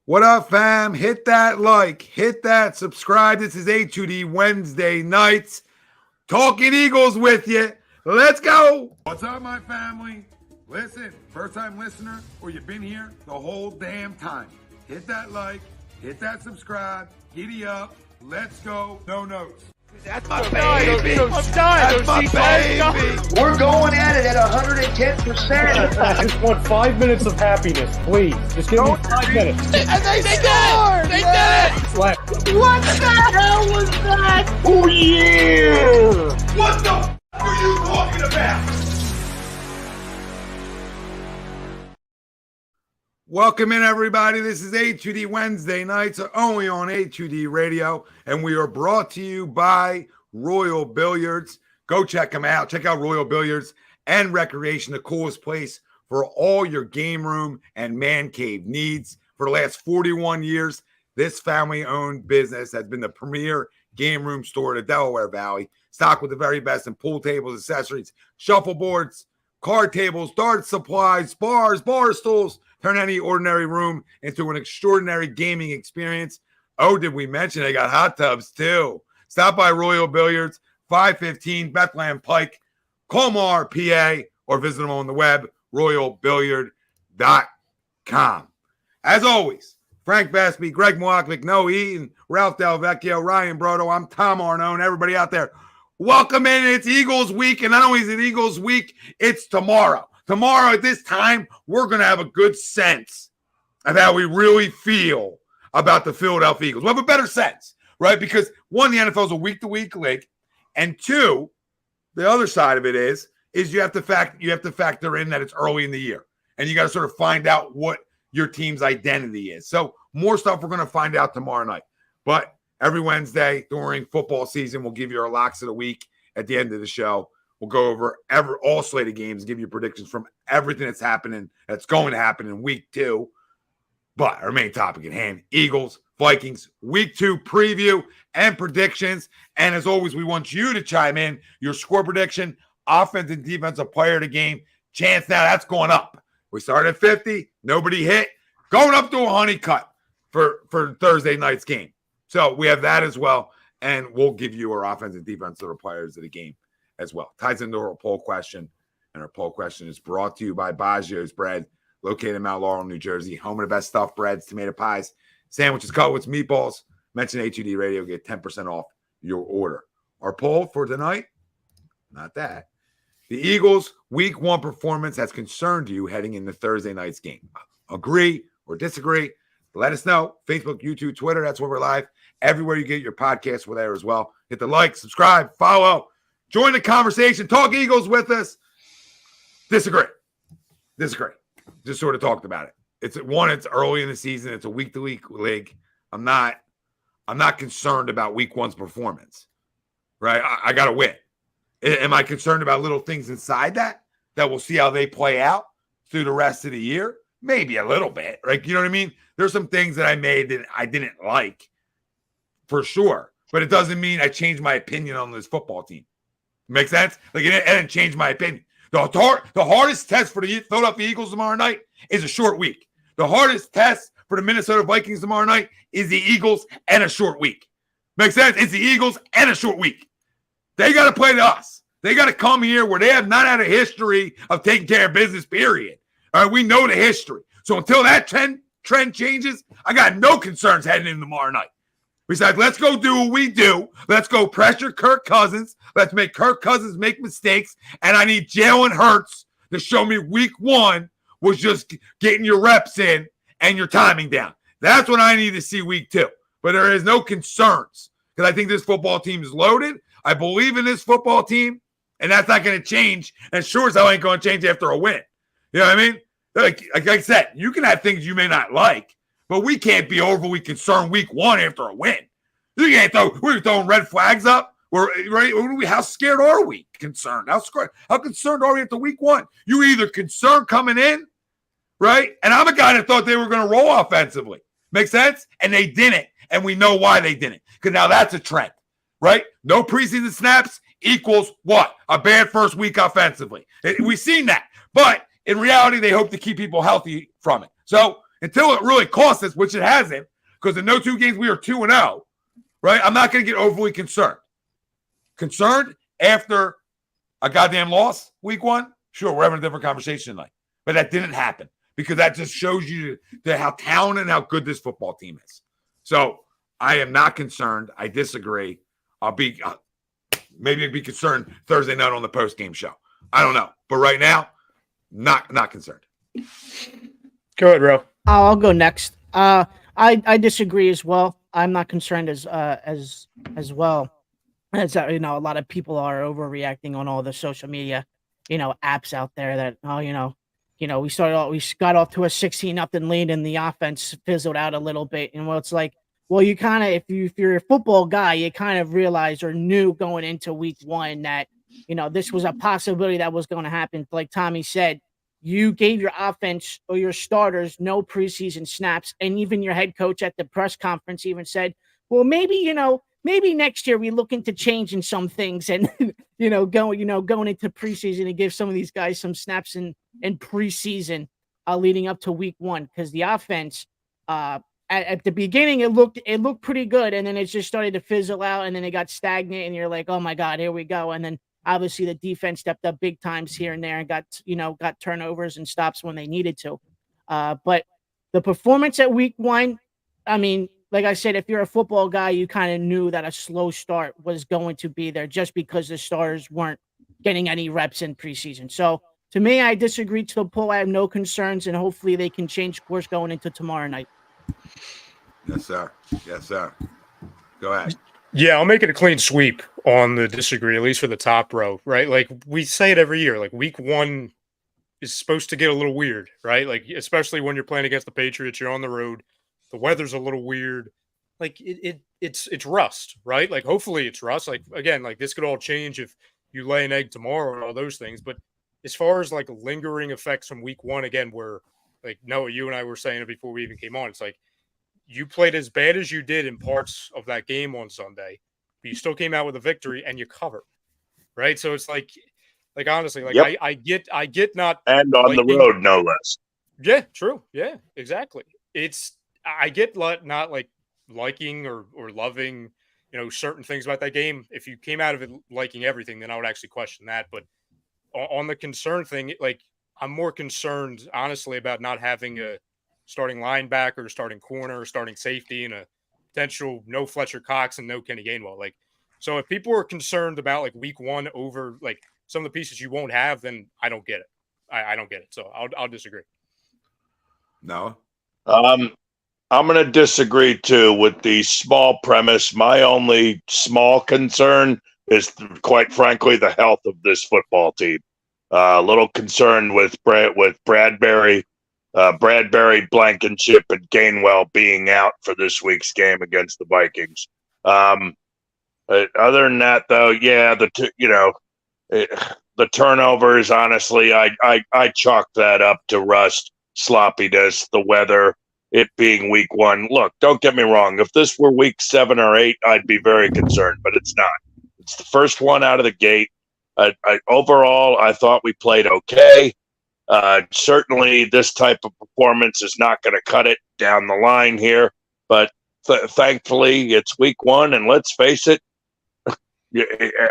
What up, fam? Hit that like, hit that subscribe. This is A2D Wednesday nights. Talking Eagles with you. Let's go. What's up, my family? Listen, first time listener, or you've been here the whole damn time. Hit that like, hit that subscribe, giddy up, let's go. No notes. That's my baby. That's my baby. We're going at it at 110%. I just want 5 minutes of happiness, please. Just give me 5 minutes. And they scored! They did it! What the hell was that? Oh, yeah! What the f*** are you talking about? Welcome in, everybody. This is A2D Wednesday nights, only on A2D Radio, and we are brought to you by Royal Billiards. Go check them out. Check out Royal Billiards and Recreation, the coolest place for all your game room and man cave needs. For the last 41 years, this family-owned business has been the premier game room store in the Delaware Valley, stocked with the very best in pool tables, accessories, shuffleboards, card tables, dart supplies, bars, bar stools. Turn any ordinary room into an extraordinary gaming experience. Oh, did we mention they got hot tubs too? Stop by Royal Billiards, 515 Bethlehem Pike, Colmar, PA, or visit them on the web, royalbilliard.com. As always, Frank Basby, Greg Moakvik, Noe Eaton, Ralph Del Vecchio, Ryan Brodo, I'm Tom Arnone, everybody out there. Welcome in. It's Eagles week, and not only is it Eagles week, it's tomorrow. Tomorrow at this time, we're going to have a good sense of how we really feel about the Philadelphia Eagles. We'll have a better sense, right? Because one, the NFL is a week-to-week league, and two, the other side of it is you have to factor in that it's early in the year, and you got to sort of find out what your team's identity is. So more stuff we're going to find out tomorrow night. But every Wednesday during football season, we'll give you our locks of the week at the end of the show. We'll go over all slated games, give you predictions from everything that's going to happen in week 2. But our main topic at hand, Eagles, Vikings, week 2 preview and predictions. And as always, we want you to chime in your score prediction, offense and defensive player of the game. Chance now, that's going up. We started at 50, nobody hit. Going up to a honey cut for Thursday night's game. So we have that as well. And we'll give you our offense and defensive players of the game as well. Ties into our poll question, and our poll question is brought to you by Baggio's Bread, located in Mount Laurel, New Jersey, home of the best stuffed breads, tomato pies, sandwiches, cutlets, meatballs. Mention A2D Radio, get 10% off your order. Our poll for tonight, not that. The Eagles' Week 1 performance has concerned you heading into Thursday night's game. Agree or disagree? Let us know. Facebook, YouTube, Twitter, that's where we're live. Everywhere you get your podcasts, we're there as well. Hit the like, subscribe, follow. Join the conversation. Talk Eagles with us. Disagree. Just sort of talked about it. It's early in the season. It's a week-to-week league. I'm not concerned about week 1's performance. Right? I got to win. Am I concerned about little things inside that we'll see how they play out through the rest of the year? Maybe a little bit. Right? You know what I mean? There's some things that I made that I didn't like for sure. But it doesn't mean I changed my opinion on this football team. Make sense? Like, it didn't change my opinion. The hardest test for the Philadelphia Eagles tomorrow night is a short week. The hardest test for the Minnesota Vikings tomorrow night is the Eagles and a short week. Make sense? It's the Eagles and a short week. They got to play to us. They got to come here where they have not had a history of taking care of business, period. All right, we know the history. So until that trend changes, I got no concerns heading in tomorrow night. Besides, let's go do what we do. Let's go pressure Kirk Cousins. Let's make Kirk Cousins make mistakes. And I need Jalen Hurts to show me week 1 was just getting your reps in and your timing down. That's what I need to see week 2. But there is no concerns because I think this football team is loaded. I believe in this football team, and that's not going to change. And sure as hell ain't going to change after a win. You know what I mean? Like I said, you can have things you may not like, but we can't be overly concerned week 1 after a win. We're throwing red flags up. How scared are we? Concerned? How concerned are we after week 1? You either concerned coming in, right? And I'm a guy that thought they were going to roll offensively. Make sense? And they didn't. And we know why they didn't. Because now that's a trend, right? No preseason snaps equals what? A bad first week offensively. We've seen that. But in reality, they hope to keep people healthy from it. So until it really costs us, which it hasn't, because in no 2 games we are 2-0, right? I'm not going to get overly concerned. Concerned after a goddamn loss week 1? Sure, we're having a different conversation tonight. But that didn't happen because that just shows you how talented and how good this football team is. So I am not concerned. I disagree. I'll be maybe be concerned Thursday night on the post-game show. I don't know. But right now, not concerned. Go ahead, Ro. I'll go next. I disagree as well. I'm not concerned as well. As a lot of people are overreacting on all the social media, apps out there that we got off to a 16-0 lead and the offense fizzled out a little bit. And it's like, well, you kind of if you're a football guy, you kind of realize or knew going into week 1 that this was a possibility that was going to happen. Like Tommy said, you gave your offense or your starters no preseason snaps, and even your head coach at the press conference even said, well, maybe next year we look into changing some things and, going into preseason and give some of these guys some snaps in preseason leading up to week 1. Because the offense at the beginning, it looked pretty good. And then it just started to fizzle out and then it got stagnant and you're like, oh my God, here we go. And then obviously the defense stepped up big times here and there and got turnovers and stops when they needed to. But the performance at week 1, I mean, like I said, if you're a football guy, you kind of knew that a slow start was going to be there just because the starters weren't getting any reps in preseason. So to me, I disagree to the poll. I have no concerns, and hopefully they can change course going into tomorrow night. Yes, sir. Go ahead. Yeah, I'll make it a clean sweep on the disagree, at least for the top row, right? Like we say it every year, like week 1 is supposed to get a little weird, right? Like, especially when you're playing against the Patriots, you're on the road. The weather's a little weird. Like it's rust, right? Like hopefully it's rust. Like again, like this could all change if you lay an egg tomorrow and all those things. But as far as like lingering effects from week 1, again, where like Noah, you and I were saying it before we even came on. It's like you played as bad as you did in parts of that game on Sunday, but you still came out with a victory and you covered, right? So it's like honestly, like Yep. I get not And on the road, no less. Yeah, true. Yeah, exactly. I get not like liking or loving, certain things about that game. If you came out of it liking everything, then I would actually question that. But on the concern thing, like I'm more concerned, honestly, about not having a starting linebacker, starting corner, starting safety, and a potential no Fletcher Cox and no Kenny Gainwell. Like, so if people are concerned about like week 1 over like some of the pieces you won't have, then I don't get it. I don't get it. So I'll disagree. No. I'm going to disagree, too, with the small premise. My only small concern is, quite frankly, the health of this football team. A little concerned with Bradbury, Blankenship, and Gainwell being out for this week's game against the Vikings. Other than that, though, yeah, the turnovers, honestly, I chalk that up to rust, sloppiness, the weather. It being week 1. Look, don't get me wrong. If this were week 7 or 8, I'd be very concerned, but it's not. It's the first one out of the gate. Overall, I thought we played okay. Certainly, this type of performance is not going to cut it down the line here, but thankfully, it's week 1, and let's face it,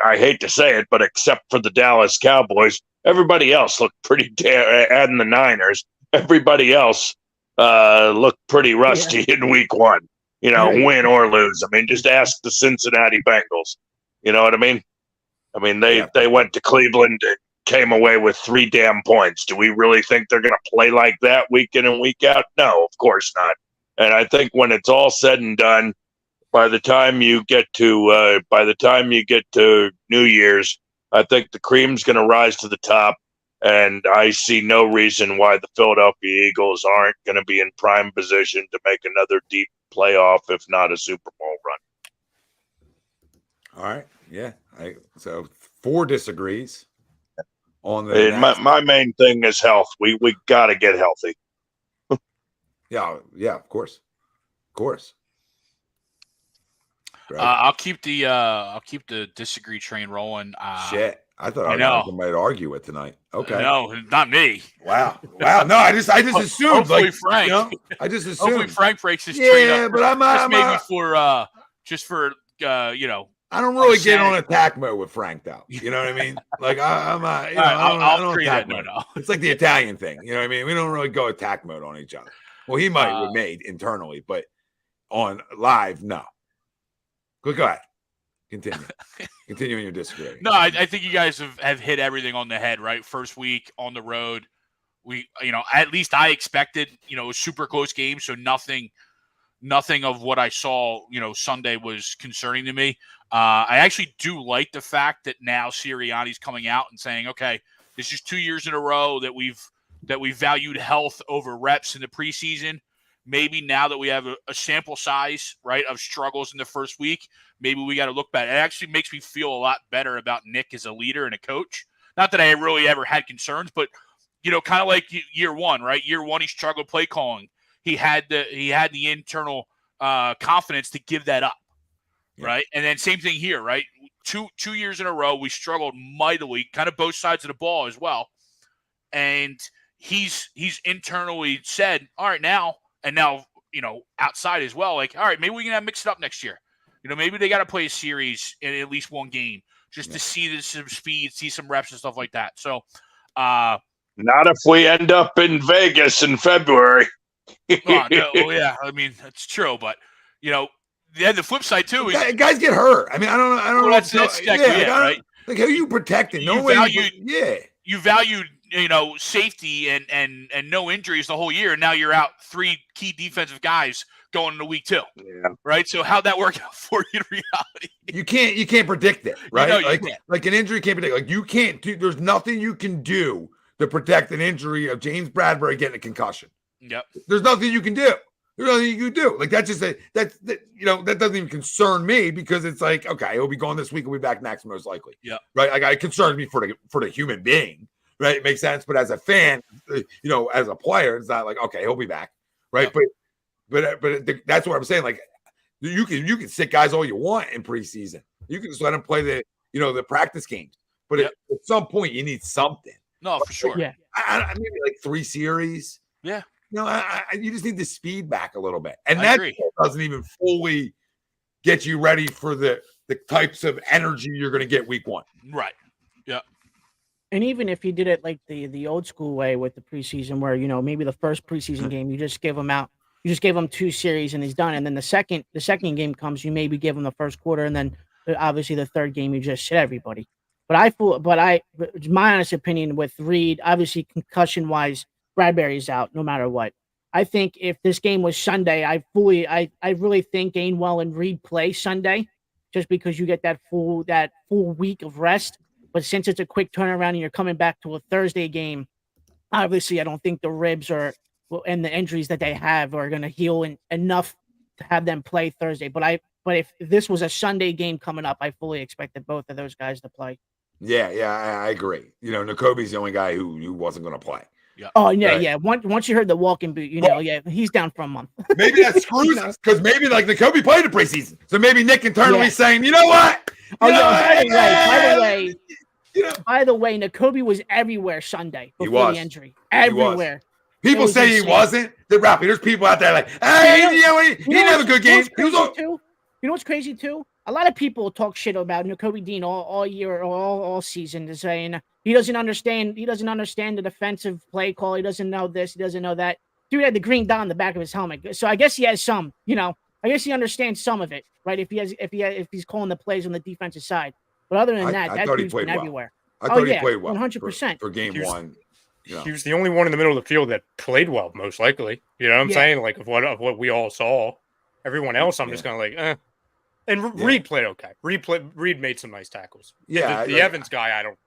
I hate to say it, but except for the Dallas Cowboys, everybody else looked pretty and the Niners, everybody else looked pretty rusty in week 1, win or lose. I mean, just ask the Cincinnati Bengals. You know what I mean? They went to Cleveland and came away with 3 damn points. Do we really think they're going to play like that week in and week out? No, of course not. And I think when it's all said and done, by the time you get to New Year's, I think the cream's going to rise to the top. And I see no reason why the Philadelphia Eagles aren't going to be in prime position to make another deep playoff, if not a Super Bowl run. All right. Yeah. So 4 disagrees on the my main thing is health. We got to get healthy. Yeah, of course. I'll keep the disagree train rolling. Shit. I thought I I know. had somebody to argue with tonight. Okay. No, not me. Wow. No, I just assumed. Hopefully Like, Frank. you know, I just Hopefully assumed. Frank breaks his trade up. But Just for you know. I don't really get on sanity. attack mode with Frank, though. You know what I mean? Like I'm not. You know, All right, I don't I'll trade attack it. mode. No. It's like the Italian thing. You know what I mean? We don't really go attack mode on each other. Well, he might with me internally, but on live, no. Go ahead. Continue. Continue in your disagreeing. No, I think you guys have hit everything on the head, right? First week on the road. We, at least I expected, a super close game. So nothing of what I saw, Sunday was concerning to me. I actually do like the fact that now Sirianni's coming out and saying, okay, this is 2 years in a row that we've valued health over reps in the preseason. Maybe now that we have a sample size, right, of struggles in the first week, maybe we got to look back. It actually makes me feel a lot better about Nick as a leader and a coach. Not that I really ever had concerns, but, kind of like year one, right? Year one, he struggled play calling. He had the internal confidence to give that up, right? And then same thing here, right? Two years in a row, we struggled mightily, kind of both sides of the ball as well. And he's internally said, all right, now, outside as well, like, all right, maybe we can mix it up next year. Maybe they got to play a series in at least one game just to see some speed, see some reps and stuff like that. So, not if we end up in Vegas in February. Oh, I mean, that's true, but the flip side too is guys get hurt. I mean, I don't know. That's exactly it, right? Like, how are you protecting? You valued safety and no injuries the whole year, and now you're out 3 key defensive guys going into week 2. Yeah. Right. So how'd that work out for you in reality? You can't predict it, right? Can't. Like an injury can't predict. Like you can't do. There's nothing you can do to protect an injury of James Bradbury getting a concussion. Yep. There's nothing you can do. There's nothing you can do. Like that's just that doesn't even concern me because it's like, okay, he'll be gone this week. He'll be back next most likely. Yeah. Right. Like it concerns me for the human being. Right. It makes sense. But as a fan, as a player, it's not like, okay, he'll be back. Right. Yep. But that's what I'm saying. Like you can sit guys all you want in preseason. You can just let them play the practice games. But at some point you need something. No, for sure. Yeah. I maybe like 3 series. Yeah. You just need the speed back a little bit. And I that agree. doesn't even fully get you ready for the types of energy you're going to get week 1. Right. Yeah. And even if you did it like the old school way with the preseason, where maybe the first preseason game you just give them out, you just give them 2 series and he's done, and then the second game comes, you maybe give them the first quarter, and then obviously the third game you just sit everybody. But my honest opinion with Reed, obviously concussion wise, Bradbury's out no matter what. I think if this game was Sunday, I really think Gainwell and Reed play Sunday, just because you get that full week of rest. But since it's a quick turnaround and you're coming back to a Thursday game, obviously I don't think the ribs and the injuries that they have are going to heal enough to have them play Thursday. But if this was a Sunday game coming up, I fully expected both of those guys to play. Yeah, I agree. Nakobe's the only guy who wasn't going to play. Yeah. Oh yeah, right. yeah. Once you heard the walking boot, he's down for a month. Maybe that screws us because maybe like Nakobe played the preseason, so maybe Nick internally saying, you know what? By the way, Nakobe was everywhere Sunday before the injury. Everywhere. People say he wasn't. There's people out there like, hey, he didn't have a good game. You know what's crazy too? A lot of people talk shit about Nakobe Dean all year, all season, saying he doesn't understand the defensive play call. He doesn't know this. He doesn't know that. Dude had the green dot on the back of his helmet, so I guess he has some. I guess he understands some of it, right? If he's calling the plays on the defensive side, but other than that dude's been everywhere. I thought he played well, 100% for game 1. He was the only one in the middle of the field that played well, most likely. You know what I'm saying? Like of what we all saw. Everyone else, I'm just kind of like, eh. And Reed played okay. Reed made some nice tackles. Yeah, the Evans guy, I don't.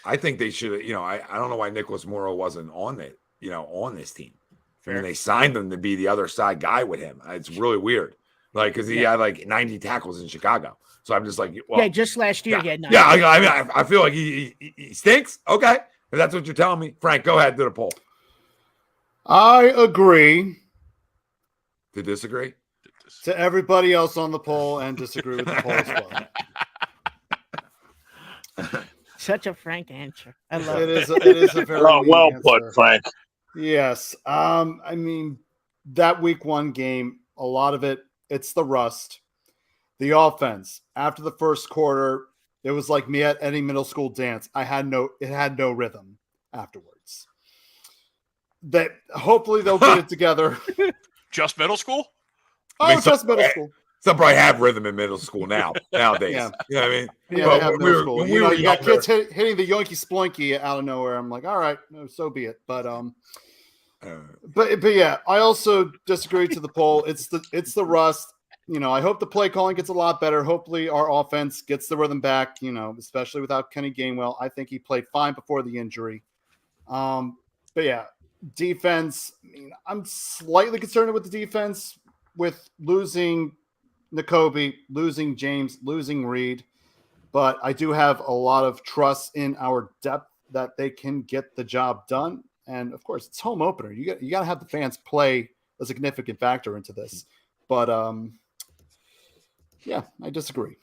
I think they should. I don't know why Nicholas Morrow wasn't on it. On this team. Fair. I mean, they signed him to be the other side guy with him. It's really weird, like because he had like 90 tackles in Chicago. So I'm just like, well, just last year he had 90. Yeah, I mean, I feel like he stinks. Okay, if that's what you're telling me, Frank, go ahead, do the poll. I agree. To disagree? To everybody else on the poll and disagree with the poll as well. Such a frank answer. I love It it. is a very mean Well put, answer. Frank. Yes. I mean, that week one game, a lot of it, it's the rust. The offense, after the first quarter, it was like me at any middle school dance. It had no rhythm afterwards. That hopefully they'll get it together. Just middle school? Oh, just middle school. Some probably have rhythm in middle school nowadays. Yeah. You know what I mean? Yeah, But they have when middle school. when You know, were you got younger- kids hitting the yoinky sploinky out of nowhere. I'm like, all right, no, so be it. But yeah, I also disagree to the poll. It's the rust. You know, I hope the play calling gets a lot better. Hopefully our offense gets the rhythm back, you know, especially without Kenny Gainwell. I think he played fine before the injury. But yeah, defense, I mean, I'm slightly concerned with the defense with losing N'Kobe, losing James, losing Reed. But I do have a lot of trust in our depth that they can get the job done. And of course, it's home opener. You got to have the fans play a significant factor into this. But yeah, I disagree.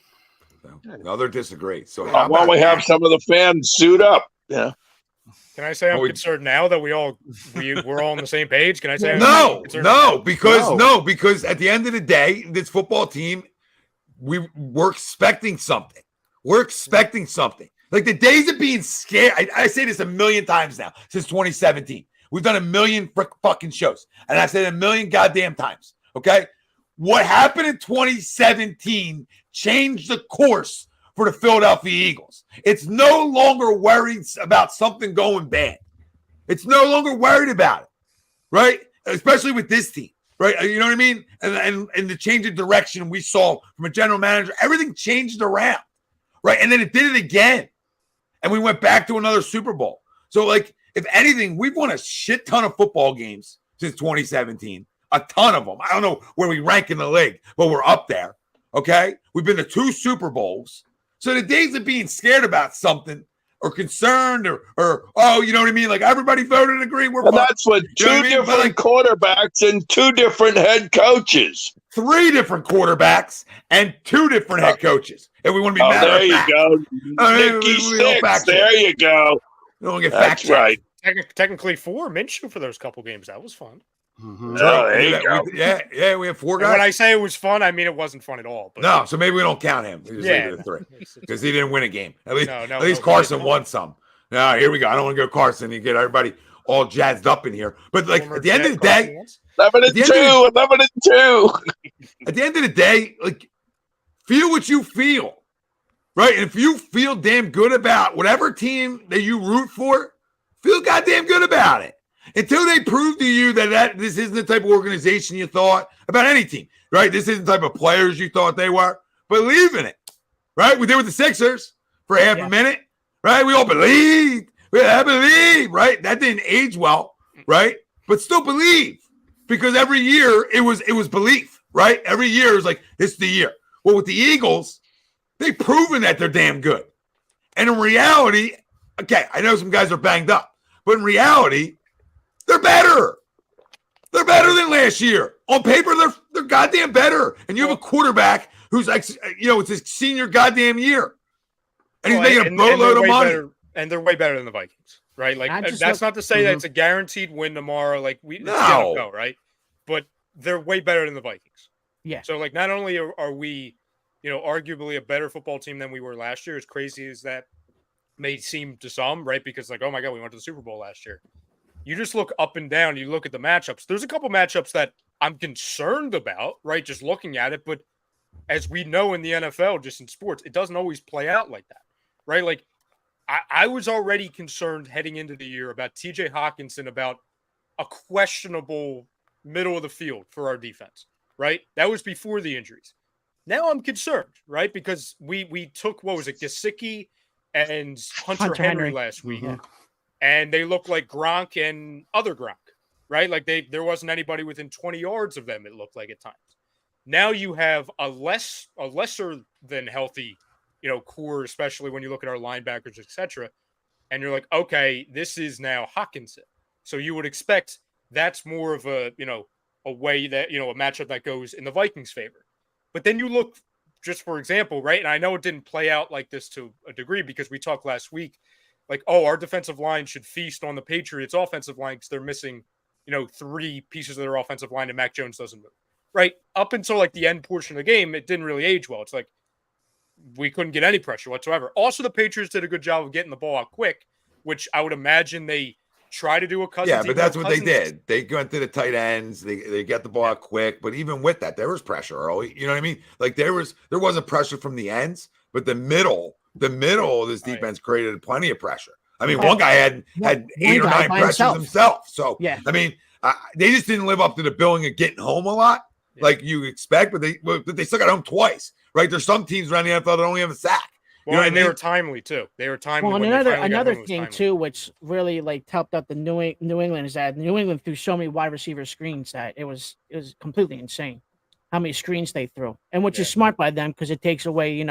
No, they disagree. So Why don't we have some of the fans suit up? Yeah. Can I say I'm we- concerned now that we're all on the same page? Can I say I'm No, concerned? because at the end of the day, this football team, we're expecting something. We're expecting something. Like the days of being scared. I say this a million times now since 2017. We've done a million fucking shows, and I said a million goddamn times. Okay, what happened in 2017 changed the course for the Philadelphia Eagles. It's no longer worried about something going bad. It's no longer worried about it, right? Especially with this team, right? You know what I mean? And the change of direction we saw from a general manager, everything changed around, right? And then it did it again. And we went back to another Super Bowl. So, like, if anything, we've won a shit ton of football games since 2017. A ton of them. I don't know where we rank in the league, but we're up there, okay? We've been to 2 Super Bowls. So the days of being scared about something or concerned or oh, you know what I mean? Like, everybody voted and agreed. We're And fine. that's with You know two what I mean? But, different like, quarterbacks and 2 different head coaches. 3 different quarterbacks and 2 different head coaches. And we want to be Oh, matter there of you fact. go. I mean, Nicky we don't Six. fact check. There you go. We don't get That's fact checked. right. Technically 4 Minshew for those couple games. That was fun. Mhm. Oh, there you go. Yeah, we have 4 And guys. when I say it was fun, I mean it wasn't fun at all. But No, so maybe we don't count him. We just leave yeah, it at 3 because he didn't win a game. At least, No, at least no, Carson no. won some. Now here we go. I don't want to go Carson. You get everybody all jazzed up in here. But like former at the end of the Jet day, Carson 11 At and the 2. end 11 and 2. at the end of the day, like feel what you feel, right? And if you feel damn good about whatever team that you root for, feel goddamn good about it. Until they prove to you that this isn't the type of organization you thought about any team, right? This isn't the type of players you thought they were. Believe in it, right? We did with the Sixers for half a minute, right? We all believed. I believe, right? That didn't age well, right? But still believe because every year it was belief, right? Every year it was like, this is the year. Well, with the Eagles, they've proven that they're damn good. And in reality, okay, I know some guys are banged up, but in reality, they're better. They're better than last year. On paper, they're goddamn better. And you have a quarterback who's like, it's his senior goddamn year. And he's making a boatload of money. And they're way better than the Vikings, right? Like that's not to say that it's a guaranteed win tomorrow. Like it's the NFL, right? But they're way better than the Vikings. Yeah. So like, not only are we, arguably a better football team than we were last year, as crazy as that may seem to some, right? Because like, oh my God, we went to the Super Bowl last year. You just look up and down, you look at the matchups. There's a couple matchups that I'm concerned about, right? Just looking at it. But as we know in the NFL, just in sports, it doesn't always play out like that, right? Like I was already concerned heading into the year about TJ Hockenson, about a questionable middle of the field for our defense, right? That was before the injuries. Now I'm concerned, right? Because we took, what was it, Gesicki and Hunter Henry last week. Mm-hmm. And they look like Gronk and other Gronk, right? Like there wasn't anybody within 20 yards of them, it looked like at times. Now you have a lesser than healthy, core, especially when you look at our linebackers, etc. And you're like, okay, this is now Hockenson. So you would expect that's more of a way that, a matchup that goes in the Vikings' favor. But then you look just for example, right? And I know it didn't play out like this to a degree because we talked last week, like, oh, our defensive line should feast on the Patriots' offensive line because they're missing, 3 pieces of their offensive line and Mac Jones doesn't move, right? Up until like the end portion of the game, it didn't really age well. It's like we couldn't get any pressure whatsoever. Also, the Patriots did a good job of getting the ball out quick, which I would imagine they try to do a Cousins. Yeah, but that's what they did. They went to the tight ends. They get the ball out quick. But even with that, there was pressure early. You know what I mean? Like there wasn't pressure from the ends, but the middle of this defense created plenty of pressure. I mean, one guy had 8 or 9 pressures himself. So yeah, I mean, they just didn't live up to the billing of getting home a lot, like you expect. But they still got home twice, right? There's some teams around the NFL that only have a sack. Well, and they were timely too. They were timely. Well, and another thing too, which really like helped out the New England is that New England threw so many wide receiver screens that it was completely insane how many screens they threw, and which is smart by them because it takes away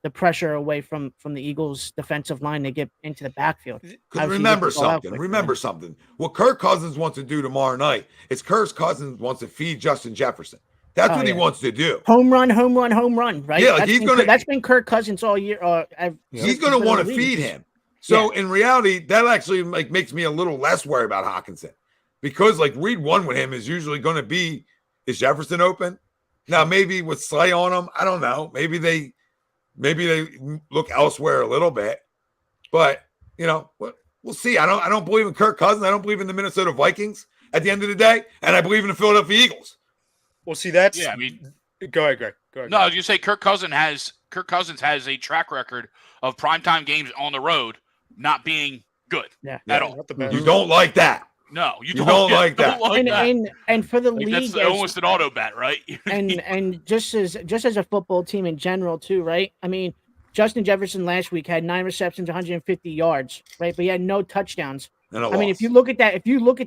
the pressure away from the Eagles' defensive line to get into the backfield. Because remember something. What Kirk Cousins wants to do tomorrow night is Kirk Cousins wants to feed Justin Jefferson. That's what he wants to do. Home run, right? Yeah, like that's been Kirk Cousins all year. He's going to want to feed him. So in reality, that actually like makes me a little less worried about Hockenson because like read one with him is usually going to be, is Jefferson open? Now maybe with Slay on him, I don't know. Maybe they look elsewhere a little bit, but we'll see. I don't believe in Kirk Cousins. I don't believe in the Minnesota Vikings at the end of the day, and I believe in the Philadelphia Eagles. Well, see, that's go ahead, Greg. No, I was going to say Kirk Cousins has a track record of primetime games on the road not being good at all. You don't like that. No, you don't like that. And for the league, that's almost an auto bet, right? and just as a football team in general, too, right? I mean, Justin Jefferson last week had 9 receptions, 150 yards, right? But he had no touchdowns. I mean, if you look at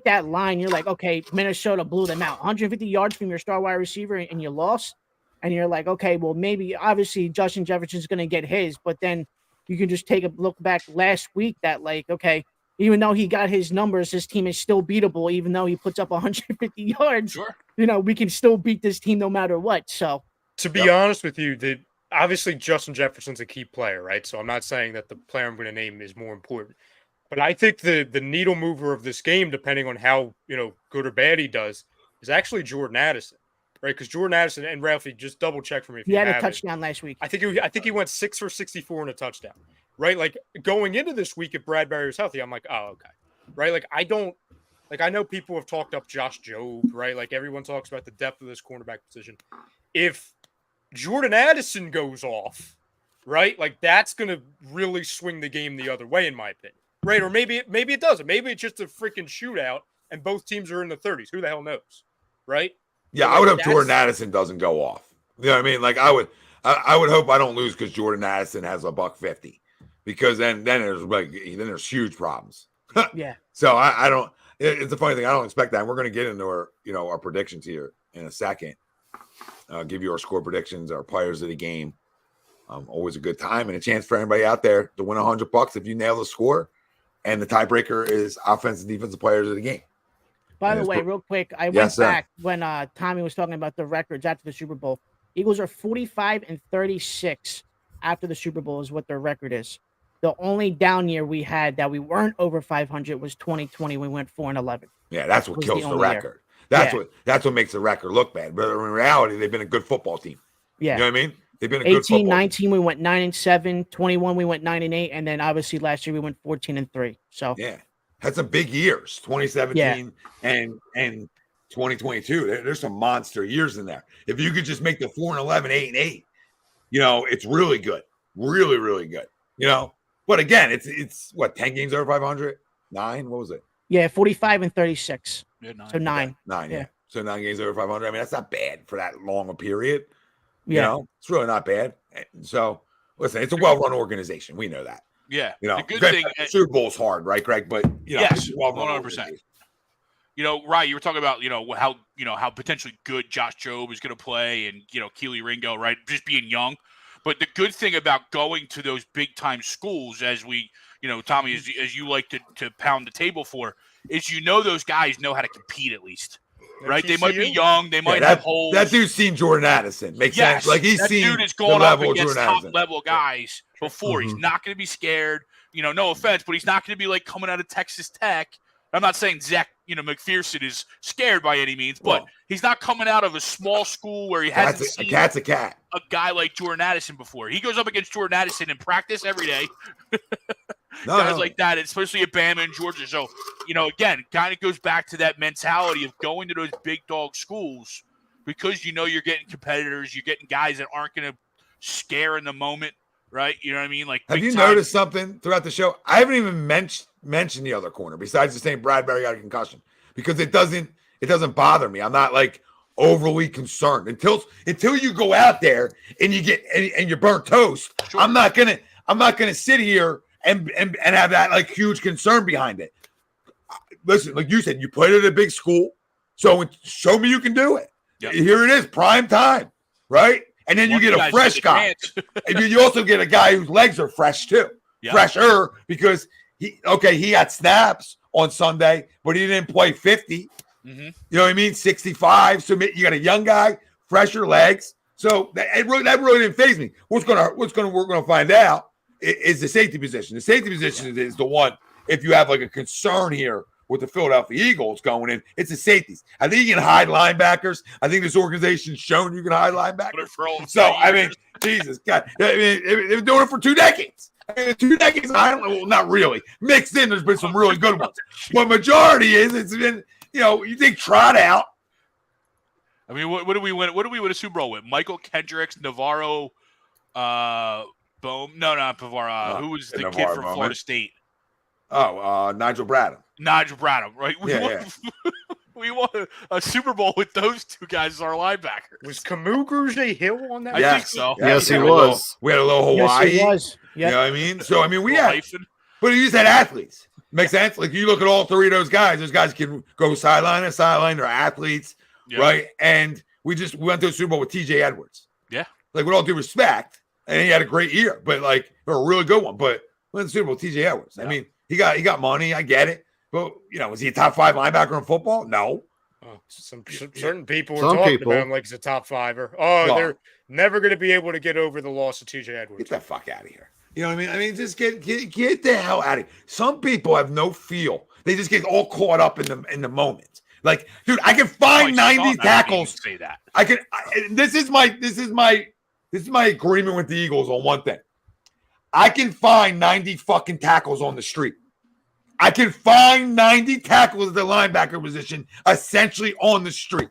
that line, you're like, okay, Minnesota blew them out. 150 yards from your star wide receiver, and you lost. And you're like, okay, well, maybe obviously Justin Jefferson's going to get his, but then you can just take a look back last week that like, okay, even though he got his numbers, this team is still beatable. Even though he puts up 150 yards, sure, we can still beat this team no matter what. So, to be honest with you, obviously Justin Jefferson's a key player, right? So I'm not saying that the player I'm going to name is more important. But I think the needle mover of this game, depending on how good or bad he does, is actually Jordan Addison, right? Because Jordan Addison and Ralphie, just double check for me. If he had a touchdown last week. I think he went 6 for 64 and a touchdown, right? Like going into this week, if Bradbury was healthy, I'm like, oh, okay, right? Like I know people have talked up Josh Jobe, right? Like everyone talks about the depth of this cornerback position. If Jordan Addison goes off, right, like that's going to really swing the game the other way, in my opinion. Right, or maybe it doesn't. Maybe it's just a freaking shootout, and both teams are in the 30s. Who the hell knows, right? Yeah, I would hope Jordan Addison doesn't go off. You know what I mean? Like I would hope I don't lose because Jordan Addison has a $150, because then there's huge problems. Yeah. So I don't. It's a funny thing. I don't expect that. And we're going to get into our predictions here in a second. Give you our score predictions, our players of the game. Always a good time and a chance for anybody out there to win $100 if you nail the score. And the tiebreaker is offensive and defensive players of the game. By the way, real quick, I went back when Tommy was talking about the records after the Super Bowl. Eagles are 45-36 after the Super Bowl is what their record is. The only down year we had that we weren't over 500 was 2020. We went 4-11. Yeah, that's what kills the record. That's what makes the record look bad. But in reality, they've been a good football team. Yeah. You know what I mean? They've been a good football 19, we went 9-7. 21, we went 9-8, and then obviously last year we went 14-3. So had some big years, 2017 and 2022. There's some monster years in there. If you could just make the 4-11, 8-8, it's really good, really, really good. But again, it's what 10 games over 500, 9. What was it? Yeah, 45-36. Yeah, 9. So 9. 9. Yeah. So 9 games over 500. I mean, that's not bad for that long a period. Yeah. It's really not bad. So, listen, it's a well-run organization. We know that. Yeah. The good thing, Super Bowl's hard, right, Greg? But yes, 100%. Ryan, you were talking about how potentially good Josh Jobe is going to play, and Keely Ringo, right, just being young. But the good thing about going to those big-time schools, as we, Tommy, as you like to pound the table for, is those guys know how to compete at least. right? They might be TCU? young. They might have holes. That dude's seen Jordan Addison. Makes sense. Like he's that seen dude is the going up level of against Jordan top Addison. level guys before. He's not going to be scared. No offense, but he's not going to be like coming out of Texas Tech. I'm not saying Zach, McPherson is scared by any means, but he's not coming out of a small school where he hasn't seen a cat's a cat. A guy like Jordan Addison before. He goes up against Jordan Addison in practice every day. Guys like that, especially at Bama and Georgia. So, again, kind of goes back to that mentality of going to those big dog schools because you're getting competitors, you're getting guys that aren't going to scare in the moment, right? You know what I mean? Like, have you noticed something throughout the show? I haven't even mentioned the other corner besides just saying Bradbury got a concussion because it doesn't bother me. I'm not like overly concerned until you go out there and you get and you're burnt toast. Sure. I'm not gonna sit here and have that like huge concern behind it. Listen, like you said, you played at a big school, so show me you can do it. Yep. Here it is, prime time, right? And then you get a fresh guy. And you also get a guy whose legs are fresh too. Yep. Fresher because he got snaps on Sunday, but he didn't play 50. Mm-hmm. You know what I mean? 65. So you got a young guy, fresher legs. So that really didn't faze me. We're gonna find out is the safety position. The safety position is the one. If you have like a concern here with the Philadelphia Eagles going in, it's the safeties. I think you can hide linebackers. I think this organization's shown you can hide linebackers. So I mean, Jesus God, I mean, they've been doing it for 2 decades. I mean, 2 decades. I don't know. Well, not really. Mixed in, there's been some really good ones, but majority it's been. You think trot out. I mean, what do we win? What do we win a Super Bowl with? Michael Kendricks, Navarro, Bohm. No, not Navarro. Who was the kid from Florida State? Oh, Nigel Bradham. Nigel Bradham, right? We won a Super Bowl with those two guys as our linebackers. Was Camus Grugier Hill on that? I think so. Yes, he was. We had a little Hawaii. Yes, he was. Yep. You know what I mean? So, I mean, we had – but you just had athletes. Makes sense? Like, you look at all three of those guys can go sideline to sideline. They're athletes, right? And we went to a Super Bowl with TJ Edwards. Yeah. Like, with all due respect, and he had a great year, but, like, a really good one. But we went to the Super Bowl with TJ Edwards. Yeah. I mean, he got money. I get it. But, was he a top 5 linebacker in football? No. Certain people were talking about him like he's a top 5er. They're never going to be able to get over the loss of TJ Edwards. Get the fuck out of here. You know what I mean? I mean, just get the hell out of here. Some people have no feel. They just get all caught up in the moment. Like, dude, I can find 90 tackles. Say that. This is my agreement with the Eagles on one thing. I can find 90 fucking tackles on the street. I can find 90 tackles at the linebacker position essentially on the street.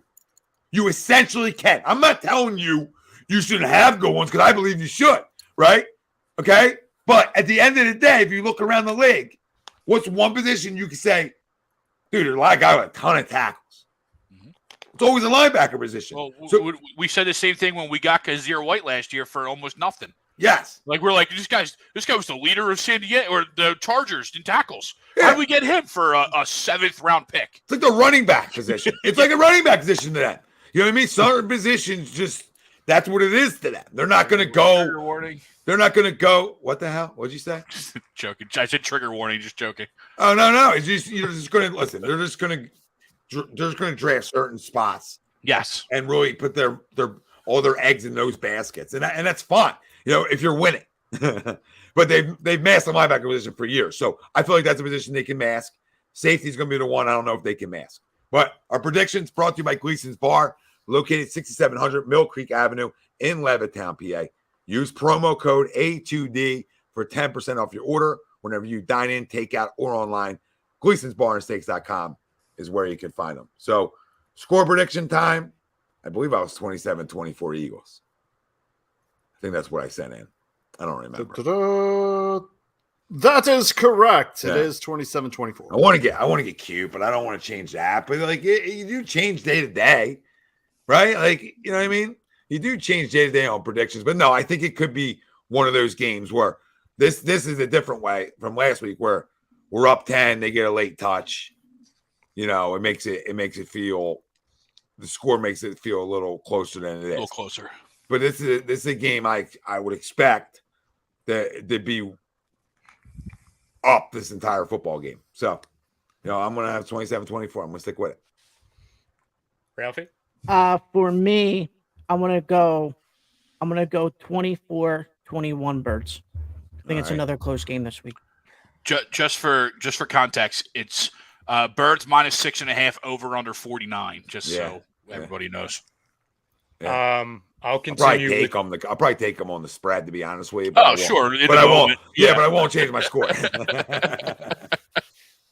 You essentially can. I'm not telling you shouldn't have good ones because I believe you should, right? Okay? But at the end of the day, if you look around the league, what's one position you can say, dude, there's a lot of guys with a ton of tackles. Mm-hmm. It's always a linebacker position. Well, so, we said the same thing when we got Kazir White last year for almost nothing. Yes. Like, we're like, this guy was the leader of San Diego or the Chargers in tackles. Yeah. How did we get him for a 7th round pick? It's like the running back position. It's like a running back position to them. You know what I mean? Certain positions that's what it is to them. They're not going to go. Trigger warning. They're not going to go. What the hell? What'd you say? Just joking. I said trigger warning. Just joking. Oh no! It's just you're just going to listen. They're just going to draft certain spots. Yes, and really put all their eggs in those baskets, and that's fine. If you're winning. But they've masked the linebacker position for years, so I feel like that's a position they can mask. Safety is going to be the one I don't know if they can mask. But our predictions brought to you by Gleason's Bar, located 6700 Mill Creek Avenue in Levittown, PA. Use promo code A2D for 10% off your order whenever you dine in, take out, or online. Gleason'sBarandSteaks.com is where you can find them. So, score prediction time. I believe I was 27-24 Eagles. I think that's what I sent in. I don't remember. That is correct. Yeah. It is 27-24. I want to get cute, but I don't want to change that. But like you do change day to day, right? Like, you know what I mean? You do change day to day on predictions, but no, I think it could be one of those games where this is a different way from last week where we're up 10, they get a late touch. It makes it feel the score makes it feel a little closer than it is. A little closer. But this is a game I would expect that to be up this entire football game. So, I'm going to have 27-24. I'm going to stick with it. Ralphie? For me, I'm gonna go 24-21 Birds. I think it's another close game this week. Just for context, it's Birds minus 6.5 over under 49. Just so everybody knows. Yeah. I'll I'll continue. probably take them on the spread, to be honest with you. Oh, sure. But I won't. Yeah, but I won't change my score.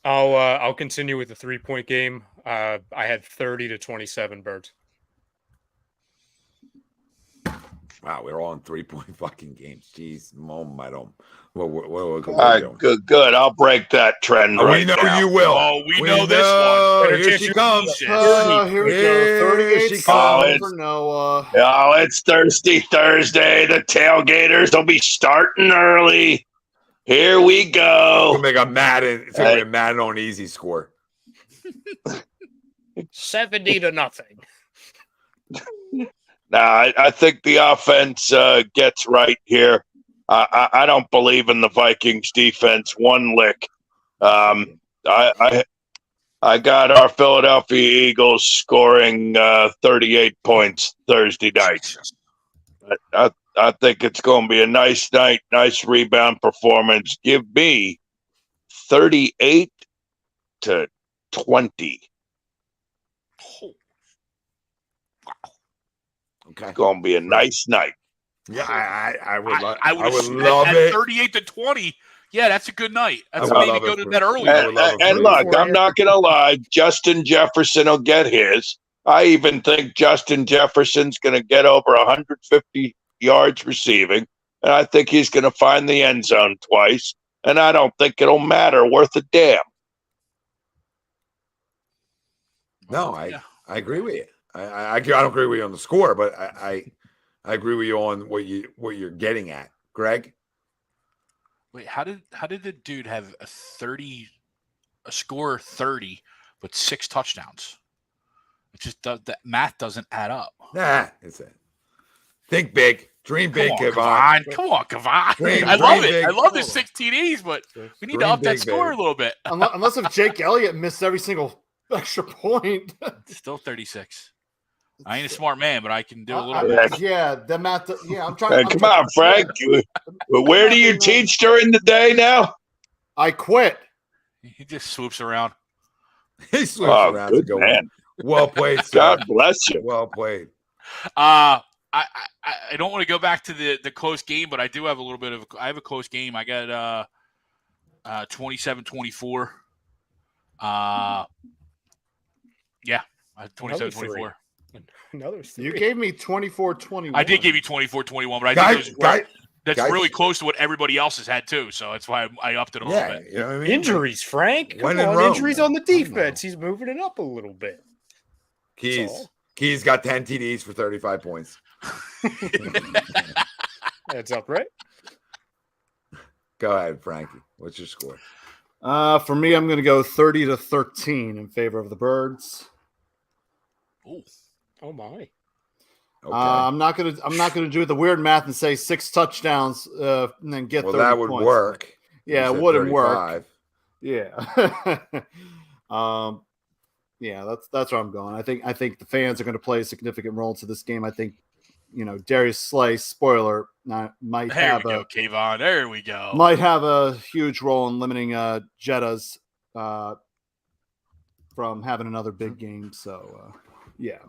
I'll continue with the 3-point game. I had 30-27 Birds. Wow, we're all in 3-point fucking games. Jeez, mom, I don't. What All right, good. I'll break that trend we know now. you will. Oh, we know this one. Here she comes. Here we go. 38 she comes for Noah. Oh, it's Thirsty Thursday. The tailgaters will be starting early. Here we go. It's gonna be a Madden on easy score. 70-0. Nah, I think the offense gets right here. I don't believe in the Vikings defense one lick. I got our Philadelphia Eagles scoring 38 points Thursday night. I think it's going to be a nice night, nice rebound performance. Give me 38-20. Okay, it's going to be a nice night. Yeah, I would love at it. 38-20. Yeah, that's a good night. That's maybe go to bed early. And look, I'm not going to lie. Justin Jefferson will get his. I even think Justin Jefferson's going to get over 150 yards receiving. And I think he's going to find the end zone twice. And I don't think it'll matter worth a damn. No, I agree with you. I don't agree with you on the score, but I agree with you on what you're getting at, Greg. Wait, how did the dude have a score 30 but 6 touchdowns? It just that math doesn't add up. Nah, it's it. Think big, dream big, Kevon. Come on, Kevon. I love it. I love the 16 E's, but we need to up that score a little bit. Unless if Jake Elliott missed every single extra point. Still 36. I ain't a smart man, but I can do a little bit. Yeah, the math. Yeah, I'm trying. Come on, Frank. Where do you teach during the day now? I quit. He just swoops around. He swoops around. Good man. Well played, sir. God bless you. Well played. I don't want to go back to the close game, but I do have a little bit of. I have a close game. I got 27-24. Yeah, 27-24. Another 3. You gave me 24-21. I did give you 24-21, but I think that's really close to what everybody else has had too. So that's why I upped it a little bit. You know what I mean? Injuries, Frank. Come on, injuries on the defense. He's moving it up a little bit. Keys got 10 TDs for 35 points. That's up, right? Go ahead, Frankie. What's your score? For me, I'm going to go 30-13 in favor of the Birds. Ooh. Oh my! Okay. I'm not gonna do the weird math and say 6 touchdowns and then get 30 that would points. work. Yeah, it wouldn't 35. work. Yeah. Yeah, that's where I'm going. I think the fans are going to play a significant role into this game. I think, Darius Slay, spoiler, might have Kayvon. There we go. Might have a huge role in limiting Jetta's from having another big game. So yeah.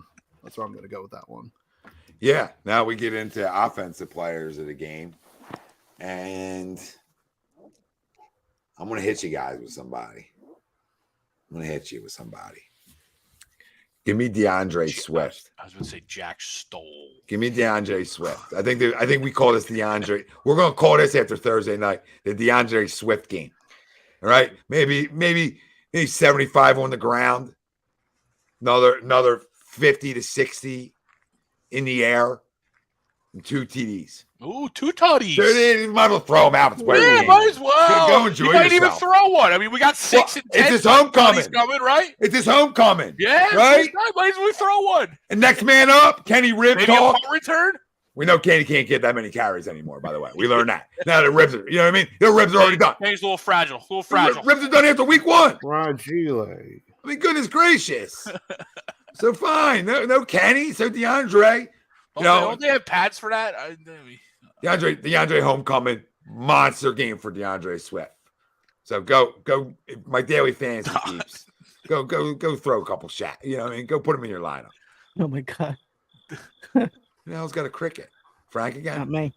That's where I'm going to go with that one. Yeah. Now we get into offensive players of the game. And I'm going to hit you guys with somebody. Give me DeAndre Swift. I was going to say Jack Stoll. Give me DeAndre Swift. I think we call this DeAndre. We're going to call this after Thursday night the DeAndre Swift game. All right? Maybe 75 on the ground. Another 50 to 60 in the air, and 2 TDs. Ooh, 2 tutties. You might as well throw them out. It's might as well. Go enjoy you might yourself. even throw one. I mean, we got 6 and 10. It's his homecoming. Coming, right? It's his homecoming. Yeah, right. Might as well throw one. And next man up, Kenny Rib Maybe talk. a punt return. We know Kenny can't get that many carries anymore. By the way, we learned that. Now the ribs are, you know what I mean? The ribs are already done. Kenny's a little fragile. Ribs are done after week 1. Fragile. I mean, goodness gracious. So fine. No Kenny. So DeAndre. Don't they have pads for that? DeAndre homecoming. Monster game for DeAndre Swift. So go. My daily fantasy keeps. Go throw a couple shots. You know what I mean? Go put him in your lineup. Oh my god. Who's got a cricket? Frank again? Not me.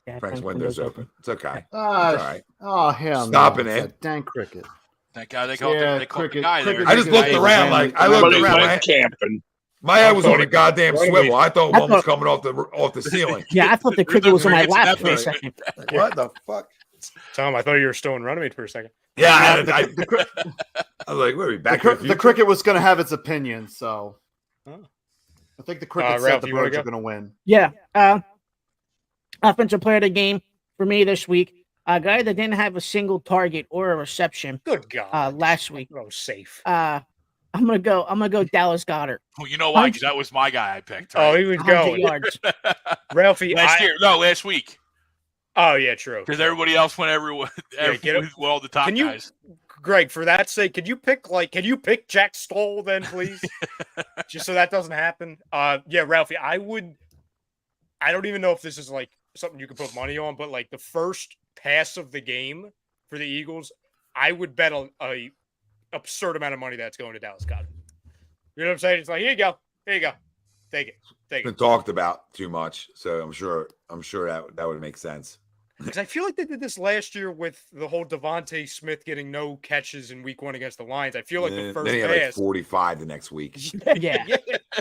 Yeah, Frank's window's open. It's okay. It's all right. Oh, hell Stopping no. it. That dang cricket. That guy, they called the guy there. I just looked around like I looked Somebody around. went camping. My head was on a goddamn Right. swivel. I thought I one was thought- coming off the ceiling. Yeah, I thought the cricket was on my Cricket's lap for a never- second. What the fuck? Tom, I thought you were still in Runnymede for a second. Yeah, I was like, where are we back? The cricket was going to have its opinion, so Oh. I think the cricket Ralph, said the you wanna Birds are go? going to win. Yeah. Offensive player of the game for me this week. A guy that didn't have a single target or a reception Good God. last week. Oh, safe. I'm gonna go Dallas Goddard. Well, you know why? Because that was my guy I picked. Oh, Right? he was 100 going. yards. Ralphie, last week. Oh, yeah, true. Because everybody else went everywhere. get it. With all the top Can you- guys. Greg, for that sake, can you pick Jack Stoll then, please? Just so that doesn't happen. Yeah, Ralphie, I don't even know if this is like something you can put money on, but like the first pass of the game for the Eagles, I would bet a absurd amount of money that's going to Dallas Goddard. You know what I'm saying? It's like, here you go. Take It's it. been talked about too much, so I'm sure that would make sense. Because I feel like they did this last year with the whole Devonta Smith getting no catches in week 1 against the Lions. I feel like the first then he had like pass. 45 the next week. Yeah.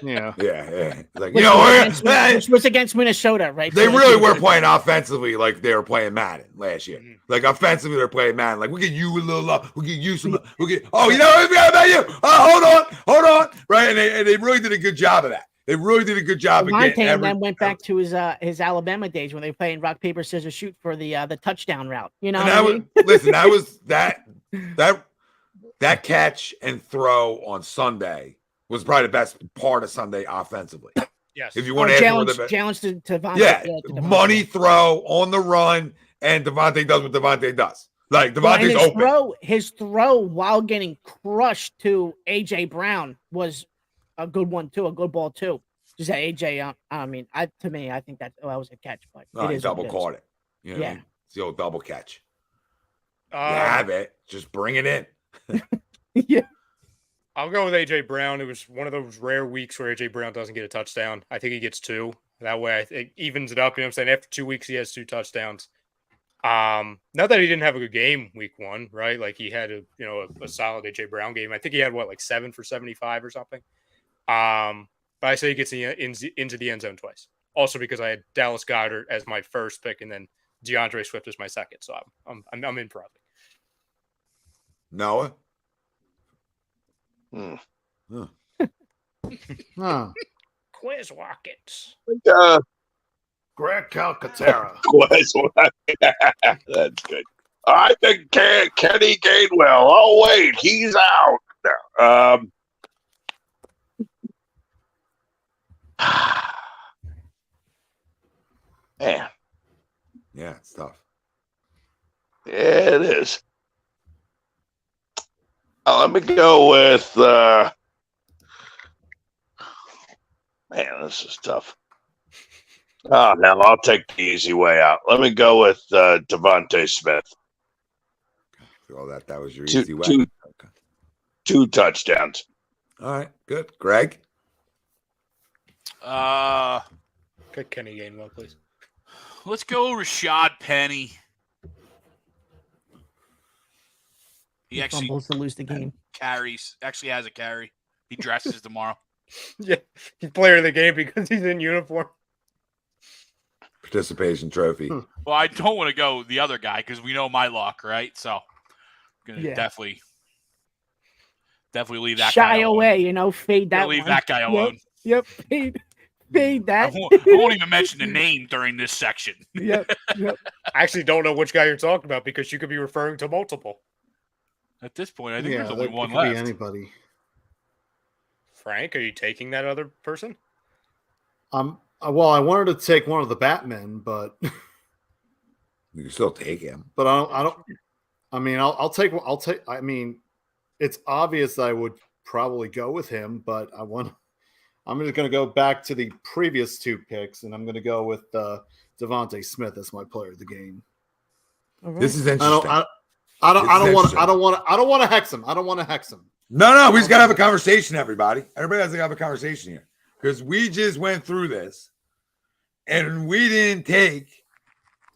Yeah. Yeah. Like, Which, we're- was against Minnesota, right? they So, like, really were playing offensively like they were playing Madden last year. Mhm. Like offensively, they're playing Madden. Like we get you a little love, we get you some. We get you know what about you? Oh, hold on, right? And they really did a good job of that. They really did a good job of Devontae getting and then went back to his Alabama days when they were playing rock paper scissors shoot for the touchdown route. You know, And what I that mean? was listen. That was that catch and throw on Sunday was probably the best part of Sunday offensively. Yes. If you want to ask for challenge to Devontae. yeah, to Devontae. money throw on the run, and Devontae does what Devontae does. Like Well, and Devontae's open. his throw while getting crushed to AJ Brown was a good one too, a good ball too. Just that AJ, I think that was a catch, but No, it he is what double it is. caught it. You know what I Yeah. mean? It's the old double catch. You Uh, have it. Just bring it in. Yeah, I'll go with AJ Brown. It was one of those rare weeks where AJ Brown doesn't get a touchdown. I think he gets 2. That way it evens it up. You know what I'm saying? After 2 weeks, he has 2 touchdowns. Not that he didn't have a good game week 1, right? Like he had a solid AJ Brown game. I think he had like 7 for 75 or something. But I say he gets into the end zone twice. Also because I had Dallas Goddard as my first pick and then DeAndre Swift as my second. So I'm in for it. Noah. Huh. Quiz Watkins. Greg Calcaterra. That's good. I think Kenny Gainwell. Oh wait, he's out now. Man, Yeah, it's tough. yeah, it is. Let me go with. Man, this is tough. Oh, no, I'll take the easy way out. Let me go with Devonta Smith. Oh, that was your Two- easy way. two- Okay. 2 touchdowns. All right, good. Greg. Pick Kenny Gainwell, please. Let's go Rashad Penny. He actually fumbles to lose the game. carries. Actually has a carry. He dresses tomorrow. Yeah, he's player of the game because he's in uniform. Participation trophy. Well, I don't want to go the other guy because we know my luck, right? So I'm gonna Yeah. definitely leave that guy Shy alone. away, fade that. Gonna leave one. that guy alone. Yep, fade I that. won't even mention the name during this section. Yep. I actually don't know which guy you're talking about because you could be referring to multiple. At this point, I think Yeah, there's only that one could be left. anybody. Frank, are you taking that other person? Well, I wanted to take one of the Batmen, but You can still take him. but I don't. I mean, I'll take. I mean, it's obvious that I would probably go with him, but I want I'm just going to go back to the previous two picks, and I'm going to go with Devonta Smith as my player of the game. Right. This is interesting. I don't want to hex him. I don't want to hex him. No, we just gotta have a conversation, everybody. Everybody has to have a conversation here. Because we just went through this and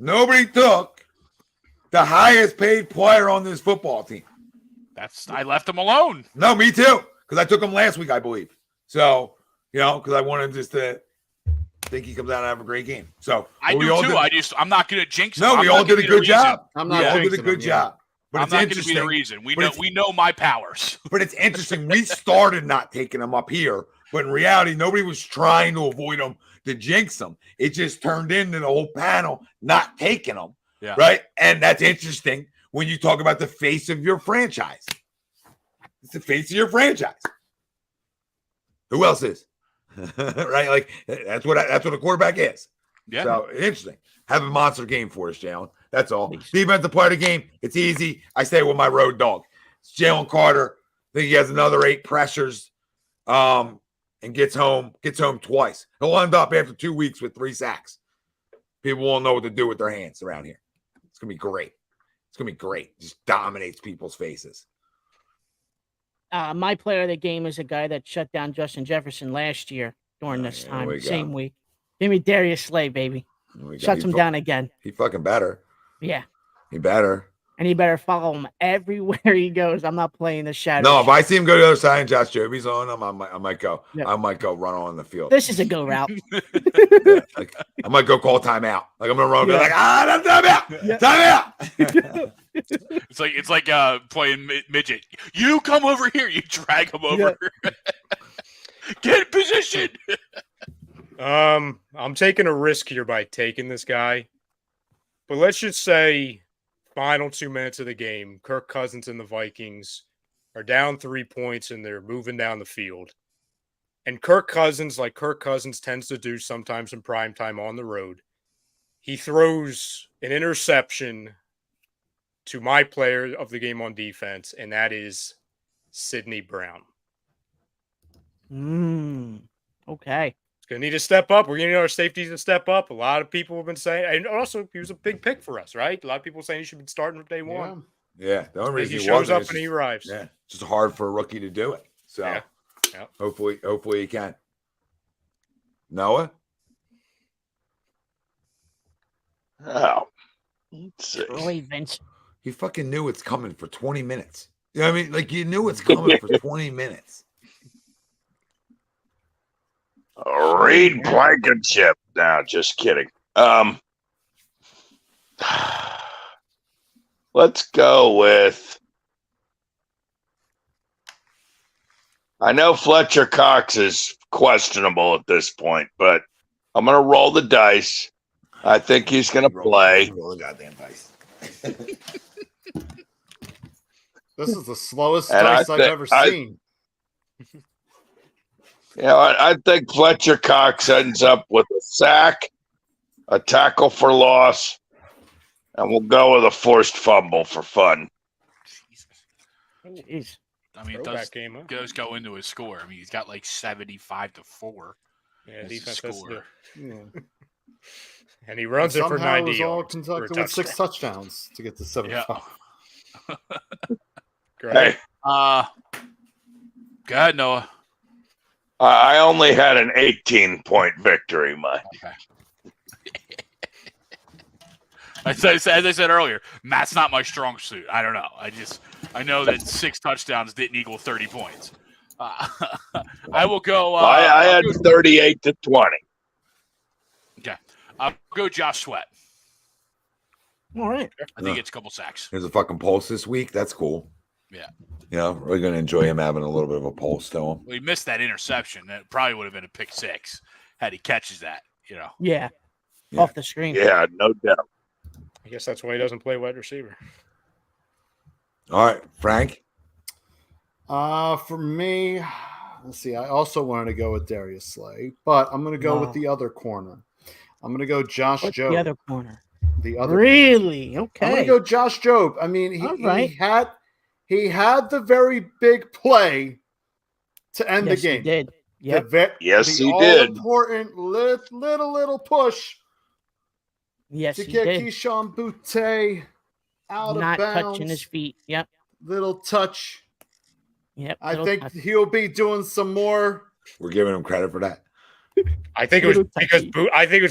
nobody took the highest paid player on this football team. I left him alone. No, me too. Because I took him last week, I believe. So, because I wanted just to think he comes out and have a great game. So I do too. I'm not gonna jinx him. No, we all did a good job. I'm we not all did a good job. But I'm not going to be the reason. We know my powers. But it's interesting. We started not taking him up here, but in reality, nobody was trying to avoid him to jinx him. It just turned into the whole panel not taking him, right? And that's interesting when you talk about the face of your franchise. It's the face of your franchise. Who else is? Right? Like that's what a quarterback is. Yeah. So interesting. Have a monster game for us, Jalen. That's all. Defensive player of the game. It's easy. I stay with my road dog. It's Jalen Carter. I think he has another 8 pressures, and gets home twice. He'll end up after 2 weeks with 3 sacks. People won't know what to do with their hands around here. It's gonna be great. Just dominates people's faces. My player of the game is a guy that shut down Justin Jefferson last year during this time, same week. Give me Darius Slay, baby. Shuts him down again. He fucking better. Yeah. He better. And he better follow him everywhere he goes. I'm not playing the shadow. No, if I see him go to the other side and Josh Joby's on him, I might go. Yeah. I might go run on the field. This is a go route. I might go call timeout. Like I'm gonna run, like timeout. It's like playing midget. You come over here. You drag him over. Get in position. I'm taking a risk here by taking this guy, but let's just say final 2 minutes of the game, Kirk Cousins and the Vikings are down 3 points and they're moving down the field. And Kirk Cousins, like Kirk Cousins tends to do sometimes in prime time on the road, he throws an interception to my player of the game on defense, and that is Sidney Brown. Okay. Going to need to step up. We're going to need our safeties to step up. A lot of people have been saying, and also he was a big pick for us, right? A lot of people saying he should be starting from day one. Yeah. The only reason he shows up and he arrives. Yeah. It's just hard for a rookie to do it. So hopefully he can. Noah? Oh. Let's see. Early Vince. He fucking knew it's coming for 20 minutes. You know what I mean? Like you knew it's coming for 20 minutes. Reed Blankenship. No, just kidding. Let's go with. I know Fletcher Cox is questionable at this point, but I'm going to roll the dice. I think he's going to play. Roll the goddamn dice. This is the slowest dice I've ever seen. I think Fletcher Cox ends up with a sack, a tackle for loss, and we'll go with a forced fumble for fun. Jeez. I mean, it does go into his score. I mean, he's got like 75-4. Yeah, defense score. And he runs it for 90 yards. Kentucky with 6 touchdowns to get to 75. Great. Hey. Go ahead, Noah. I only had an 18-point victory, Mike. Okay. As I said earlier, Matt's not my strong suit. I don't know. I know that 6 touchdowns didn't equal 30 points. I will go. I had 38-20. Okay. I'll go Josh Sweat. All right. I think it's a couple sacks. There's a fucking pulse this week. That's cool. Yeah. We're going to enjoy him having a little bit of a pulse to him. Well, he missed that interception. That probably would have been a pick 6 had he catches that, Yeah. Off the screen. Yeah, no doubt. I guess that's why he doesn't play wide receiver. All right, Frank? For me, let's see. I also wanted to go with Darius Slay, but I'm going to go with the other corner. I'm going to go Josh Jobe. The other corner. Really? Okay. I'm going to go Josh Jobe. I mean, he had the very big play to end the game. He did. Yep. Yes, the he did. Important little push Yes, to he get did. Keyshawn Boutte out Not of bounds. touching his feet. Yep. Little touch. Yep. I little think touch. he'll be doing some more. We're giving him credit for that. I think it was Little because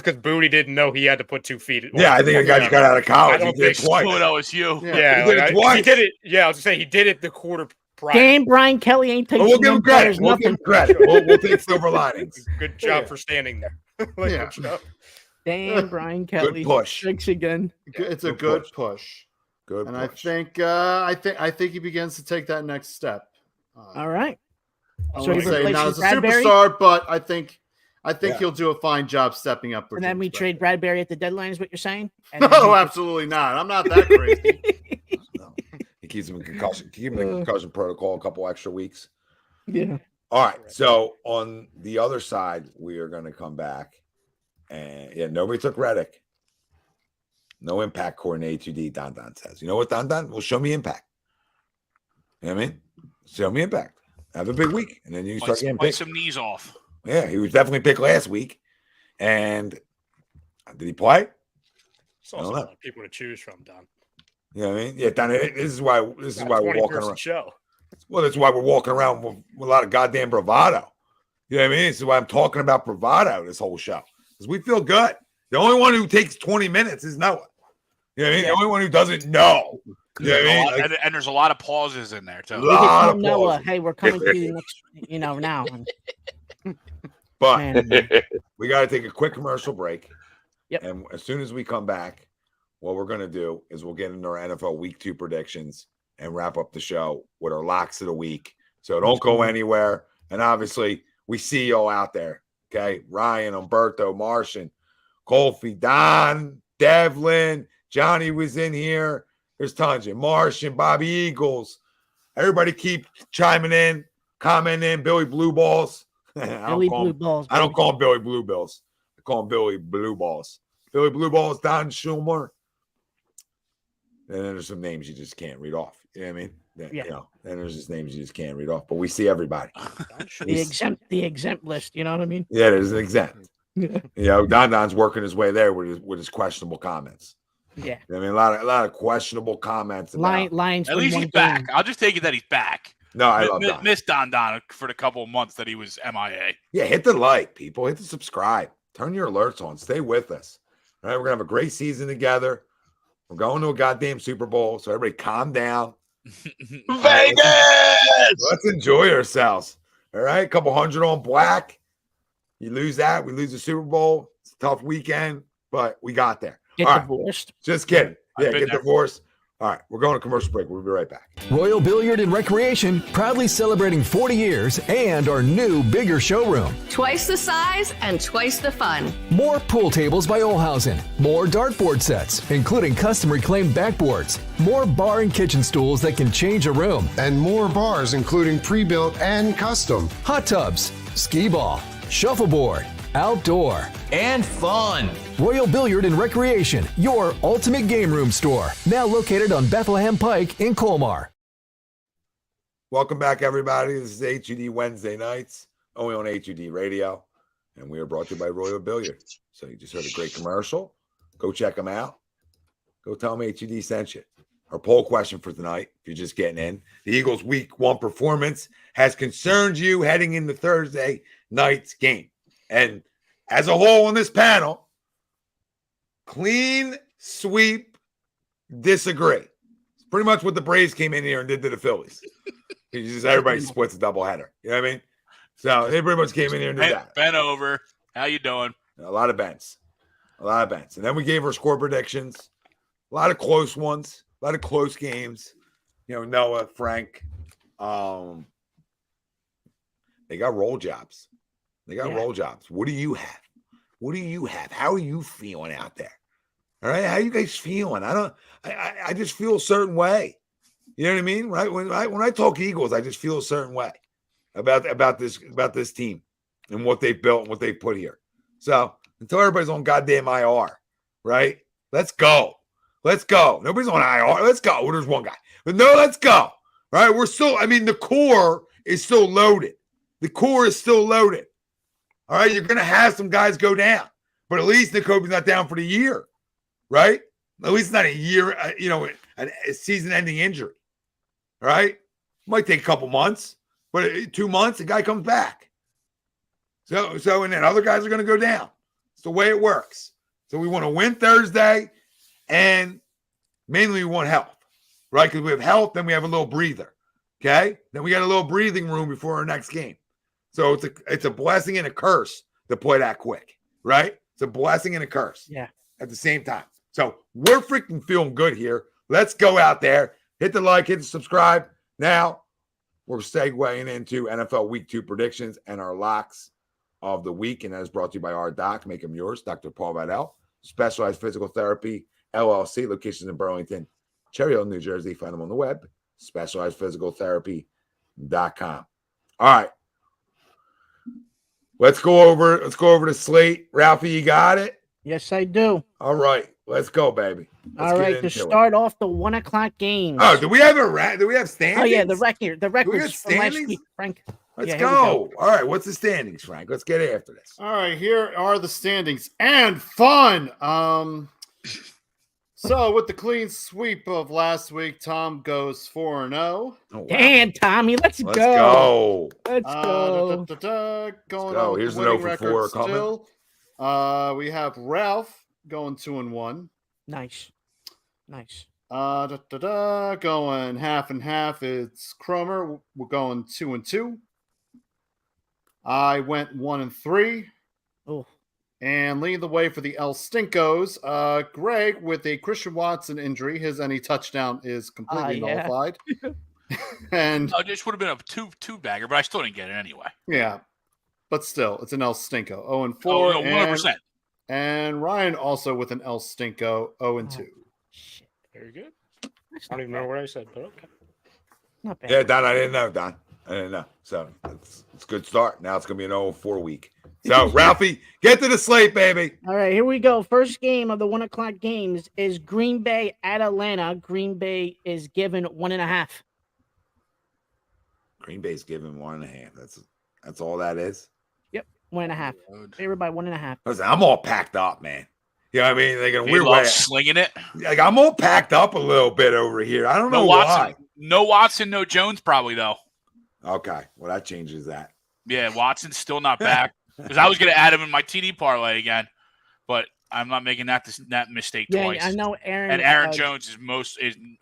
touchy. Booty didn't know he had to put 2 feet. Yeah, I think the guy just got out of college. I don't He did think twice. Oh, that was you. Yeah, He did it twice. he did it. Yeah, I was gonna say he did it the quarter prior. Damn, Brian Kelly ain't taking But we'll give him them credit. players We'll give nothing. him credit. We'll take silver linings. Good job Yeah. for standing there. Yeah. Good job. Damn, Brian Kelly. push. Thanks again. It's a Good good push. push. Good And push. I think he begins to take that next step. All right. I So want he to say not replaces as a Bradbury? superstar, but I think Yeah. he'll do a fine job stepping up. For And then James we trade Bradbury at the deadline, is what you're saying? And Bradbury. then No, he- absolutely not. I'm not that crazy. No. He keeps him in concussion. Keep him in concussion protocol a couple extra weeks. Yeah. All right. So on the other side, we are going to come back, and nobody took Reddick. No impact according to A2D. Don says. You know what, Don? Well, show me impact. You know what I mean? Show me impact. Have a big week, and then you start getting Bite picked. some knees off. Yeah, he was definitely picked last week. And did he play? It's also a lot of people to choose from, Don. You know what I mean? Yeah, Don. This is why we're walking around. Show. Well, that's why we're walking around with a lot of goddamn bravado. You know what I mean? This is why I'm talking about bravado this whole show. Because we feel good. The only one who takes 20 minutes is Noah. You know what I mean? The only one who doesn't know. You know what I mean? Like, And there's a lot of pauses in there, too. We lot can of tell Noah, pauses. hey, we're coming to you next, now. But Man. we got to take a quick commercial break. Yep. And as soon as we come back, what we're going to do is we'll get into our NFL Week 2 predictions and wrap up the show with our locks of the week. So don't go anywhere. And obviously, we see you all out there. Okay. Ryan, Umberto, Martian, Colfie, Don, Devlin, Johnny was in here. There's tons of Martian, Bobby Eagles. Everybody keep chiming in, commenting. Billy Blue Balls. Billy Blue Balls. I don't call him Billy Blue Bills. I call him Billy Blue Balls. Billy Blue Balls, Don Schumer. And then there's some names you just can't read off. You know what I mean? Yeah. You know, and there's just names you just can't read off. But we see everybody. The exempt list. You know what I mean? Yeah, there's an exempt. Yeah. You know, Don's working his way there with his questionable comments. Yeah. I mean, a lot of questionable comments. About, Lions. At win least one he's back. game. I'll just take it that he's back. no, I love Don. Missed Don for the couple of months that he was MIA. Yeah, hit the like, people. Hit the subscribe. Turn your alerts on. Stay with us. All right, we're gonna have a great season together. We're going to a goddamn Super Bowl, so everybody calm down. Vegas! Let's enjoy ourselves. All right, a couple hundred on black. You lose that, we lose the Super Bowl. It's a tough weekend, but we got there. Get All right, divorced. just kidding. I've Yeah, been get there. divorced. All right, we're going to commercial break. We'll be right back. Royal Billiard and Recreation, proudly celebrating 40 years and our new, bigger showroom. Twice the size and twice the fun. More pool tables by Olhausen. More dartboard sets, including custom reclaimed backboards. More bar and kitchen stools that can change a room. And more bars, including pre-built and custom. Hot tubs, skee ball, shuffleboard, outdoor, and fun. Royal Billiard and Recreation, your ultimate game room store. Now located on Bethlehem Pike in Colmar. Welcome back, everybody. This is A2D Wednesday nights, only on A2D Radio, and we are brought to you by Royal Billiard. So you just heard a great commercial. Go check them out. Go tell them A2D sent you. Our poll question for tonight, if you're just getting in, the Eagles' Week 1 performance has concerned you heading into Thursday night's game. And as a whole on this panel, clean sweep, disagree. It's pretty much what the Braves came in here and did to the Phillies. It's just everybody splits a doubleheader. You know what I mean? So they pretty much came in here and did that. Ben over. How you doing? A lot of bents. And then we gave our score predictions. A lot of close ones. A lot of close games. You know, Noah, Frank. They got roll jobs. Roll jobs. What do you have? How are you feeling out there? All right. How you guys feeling? I just feel a certain way. You know what I mean? Right. When I talk Eagles, I just feel a certain way about this team and what they've built and what they've put here. So until everybody's on goddamn IR, right? Let's go. Nobody's on IR. Let's go. Well, there's one guy. But no, let's go. Right? We're still, the core is still loaded. The core is still loaded. All right, you're going to have some guys go down, but at least N'Kobe's not down for the year, right? At least not a year, a season-ending injury, right? Might take a couple months, but 2 months, the guy comes back. So, and then other guys are going to go down. It's the way it works. So we want to win Thursday, and mainly we want health, right? Because we have health, then we have a little breather, okay? Then we got a little breathing room before our next game. So it's a blessing and a curse to play that quick, right? It's a blessing and a curse at the same time. So we're freaking feeling good here. Let's go out there, hit the like, hit the subscribe. Now we're segueing into NFL Week 2 predictions and our locks of the week, and that is brought to you by our doc. Make them yours, Dr. Paul Vidal, Specialized Physical Therapy, LLC, locations in Burlington, Cherry Hill, New Jersey. Find them on the web, specializedphysicaltherapy.com. All right. Let's go over the slate. Ralphie, you got it? Yes, I do. All right. Let's go, baby. All right, to start off the 1 o'clock games. Oh, do we have standings? Oh, yeah, the records from last standings? week, Frank. Let's go. All right, what's the standings, Frank? Let's get after this. All right, here are the standings and fun. So with the clean sweep of last week, Tom goes 4-0. Oh, wow. Damn, Tommy, let's go. Let's go. Going go. on Here's the an 0 winning for 4 record still. We have Ralph going 2-1. Nice. Going half and half. It's Cromer. We're going 2-2. I went 1-3. Oh. And leading the way for the El Stinkos, Greg, with a Christian Watson injury, his any touchdown is completely nullified. And this would have been a two-bagger, but I still didn't get it anyway. Yeah, but still, it's an El Stinko, 0-4. Oh, no, 100%. And Ryan also with an El Stinko, 0-2. Shit. Very good. I don't even know what I said, but okay. Not bad. Yeah, Don, I didn't know, Don. I didn't know. So it's a good start. Now it's going to be an 0-4 week. So, Ralphie, get to the slate, baby. All right, here we go. First game of the 1 o'clock games is Green Bay at Atlanta. Green Bay is given 1.5. Green Bay's given 1.5. That's all that is. Yep, 1.5. Favored by 1.5. Listen, I'm all packed up, man. You know what I mean? Like in a He weird way. loves slinging it. Like I'm all packed up a little bit over here. I don't know why. No Watson, no Jones, probably though. Okay, well that changes that. Yeah, Watson's still not back. Because I was going to add him in my TD parlay again, but I'm not making that mistake twice. I know Aaron. And Aaron Jones is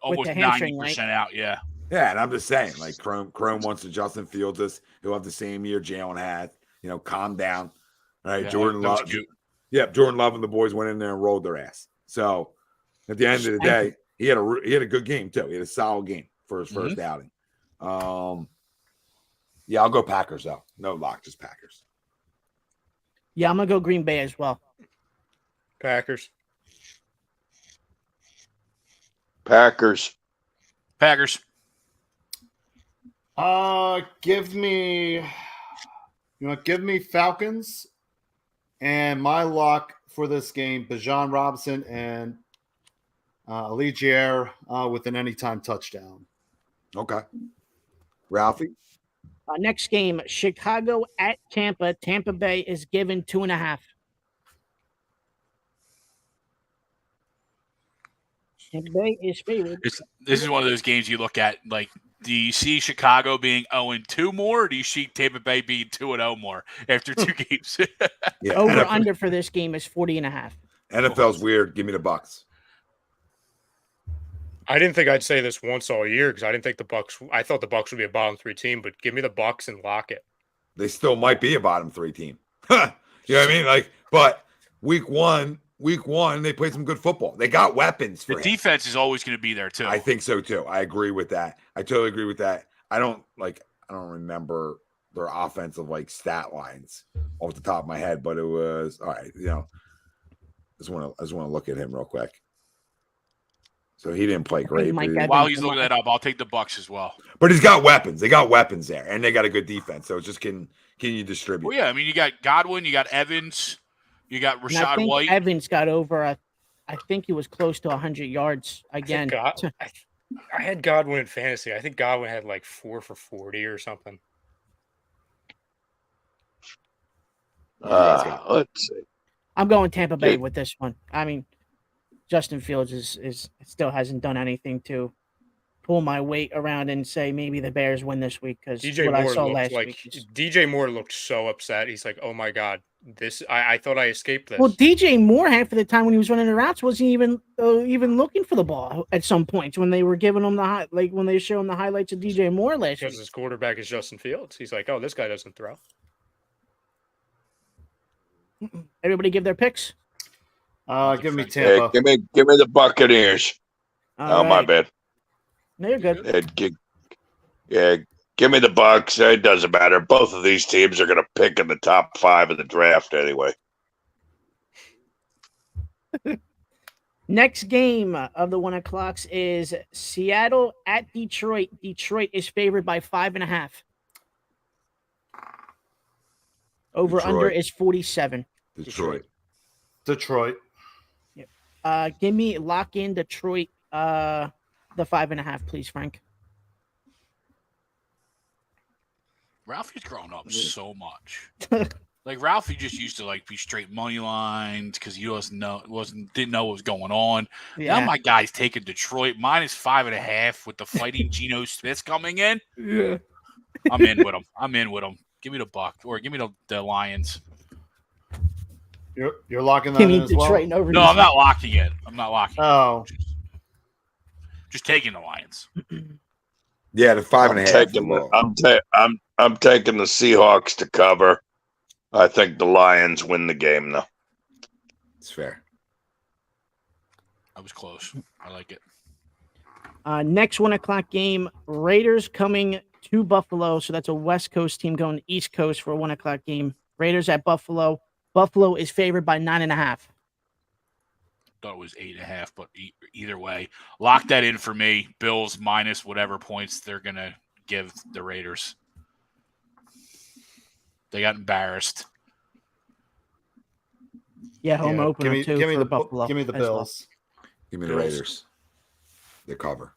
almost 90% right? out. Yeah. Yeah, and I'm just saying, like Chrome wants to Justin Fields this. He'll have the same year Jalen had. Calm down. All right, Yeah, Jordan Love. cute. Yeah, Jordan Love and the boys went in there and rolled their ass. So at the end of the day, he had a good game too. He had a solid game for his first outing. Yeah, I'll go Packers though. No lock, just Packers. Yeah, I'm gonna go Green Bay as well. Packers. Give me Falcons, and my lock for this game, Bijan Robinson and Allegier with an anytime touchdown. Okay. Ralphie? Next game, Chicago at Tampa. Tampa Bay is given 2.5. Tampa Bay is favored. This is one of those games you look at, like, do you see Chicago being 0-2 more, or do you see Tampa Bay being 2-0 more after 2 games? Yeah. Over under for this game is 40.5. NFL's weird. Give me the Bucks. I didn't think I'd say this once all year because I didn't think the Bucks. I thought the Bucks would be a bottom 3 team, but give me the Bucks and lock it. They still might be a bottom 3 team. You know what I mean? Like, but week one, they played some good football. They got weapons for the defense is always going to be there too. I think so too. I agree with that. I totally agree with that. I don't remember their offensive stat lines off the top of my head, but it was all right. I just want to look at him real quick. So he didn't play great. While he's looking that up, I'll take the Bucks as well. But he's got weapons. They got weapons there, and they got a good defense. So it's just can you distribute? Well, yeah. I mean, you got Godwin, you got Evans, you got Rashad White. Evans got over. I think he was close to 100 yards again. I had Godwin in fantasy. I think Godwin had 4 for 40 or something. Let's see. I'm going Tampa Bay with this one. I mean, Justin Fields is still hasn't done anything to pull my weight around and say maybe the Bears win this week because what I saw last week. DJ Moore looked so upset. He's like, "Oh my god, this! I thought I escaped this." Well, DJ Moore half of the time when he was running the routes wasn't even looking for the ball at some points when they were giving him when they were showing the highlights of DJ Moore last week. Because his quarterback is Justin Fields. He's like, "Oh, this guy doesn't throw." Everybody give their picks. Give me Tampa. Hey, give me the Buccaneers. My bad. No, you're good. Give me the Bucs. It doesn't matter. Both of these teams are going to pick in the top 5 of the draft anyway. Next game of the 1 o'clocks is Seattle at Detroit. Detroit is favored by 5.5. Over under is 47. Detroit. Yep. Give me lock in Detroit. The 5.5, please, Frank. Ralphie's grown up so much. Like Ralphie just used to be straight money lines because he didn't know what was going on. Yeah. Now my guy's taking Detroit minus 5.5 with the fighting Geno Smith coming in. Yeah. I'm in with him. Give me the Buck or give me the Lions. You're locking that in as well? No, I'm not locking it. Oh. Just taking the Lions. Yeah, the 5.5. I'm taking the Seahawks to cover. I think the Lions win the game, though. It's fair. I was close. I like it. Next 1 o'clock game, Raiders coming to Buffalo. So that's a West Coast team going East Coast for a 1 o'clock game. Raiders at Buffalo. Buffalo is favored by 9.5. Thought it was 8.5, but either way, lock that in for me. Bills minus whatever points they're gonna give the Raiders. They got embarrassed. Yeah, home opener too. Give me for the Buffalo. Give me the Bills. Give me the Raiders. The cover.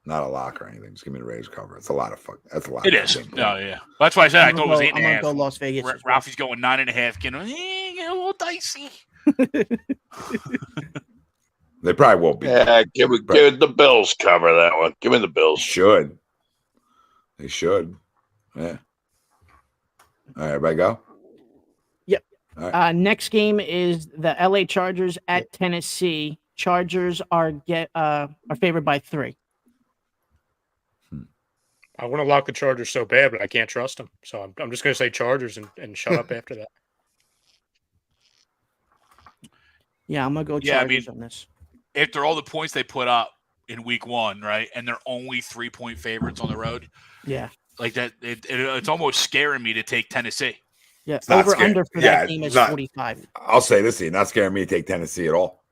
Not a lock or anything. Just give me the Raiders cover. It's a lot of fuck. That's a lot. It is. Oh yeah. That's why I said I thought it was 8.5. I'm gonna go Las Vegas. Ralphie's going 9.5. Getting a little dicey. They probably won't be. Yeah, give the Bills cover that one. Give me the Bills. They should. Yeah. All right, everybody go? Yep. All right. Next game is the LA Chargers at Tennessee. Chargers are favored by 3. I want to lock the Chargers so bad, but I can't trust them. So I'm just going to say Chargers and shut up after that. Yeah, I'm going to go Chargers on this. After all the points they put up in week 1, right, and they're only 3-point favorites on the road. Yeah. Like that, it's almost scaring me to take Tennessee. Yeah, over under for that game is 45. I'll say this: not scaring me to take Tennessee at all.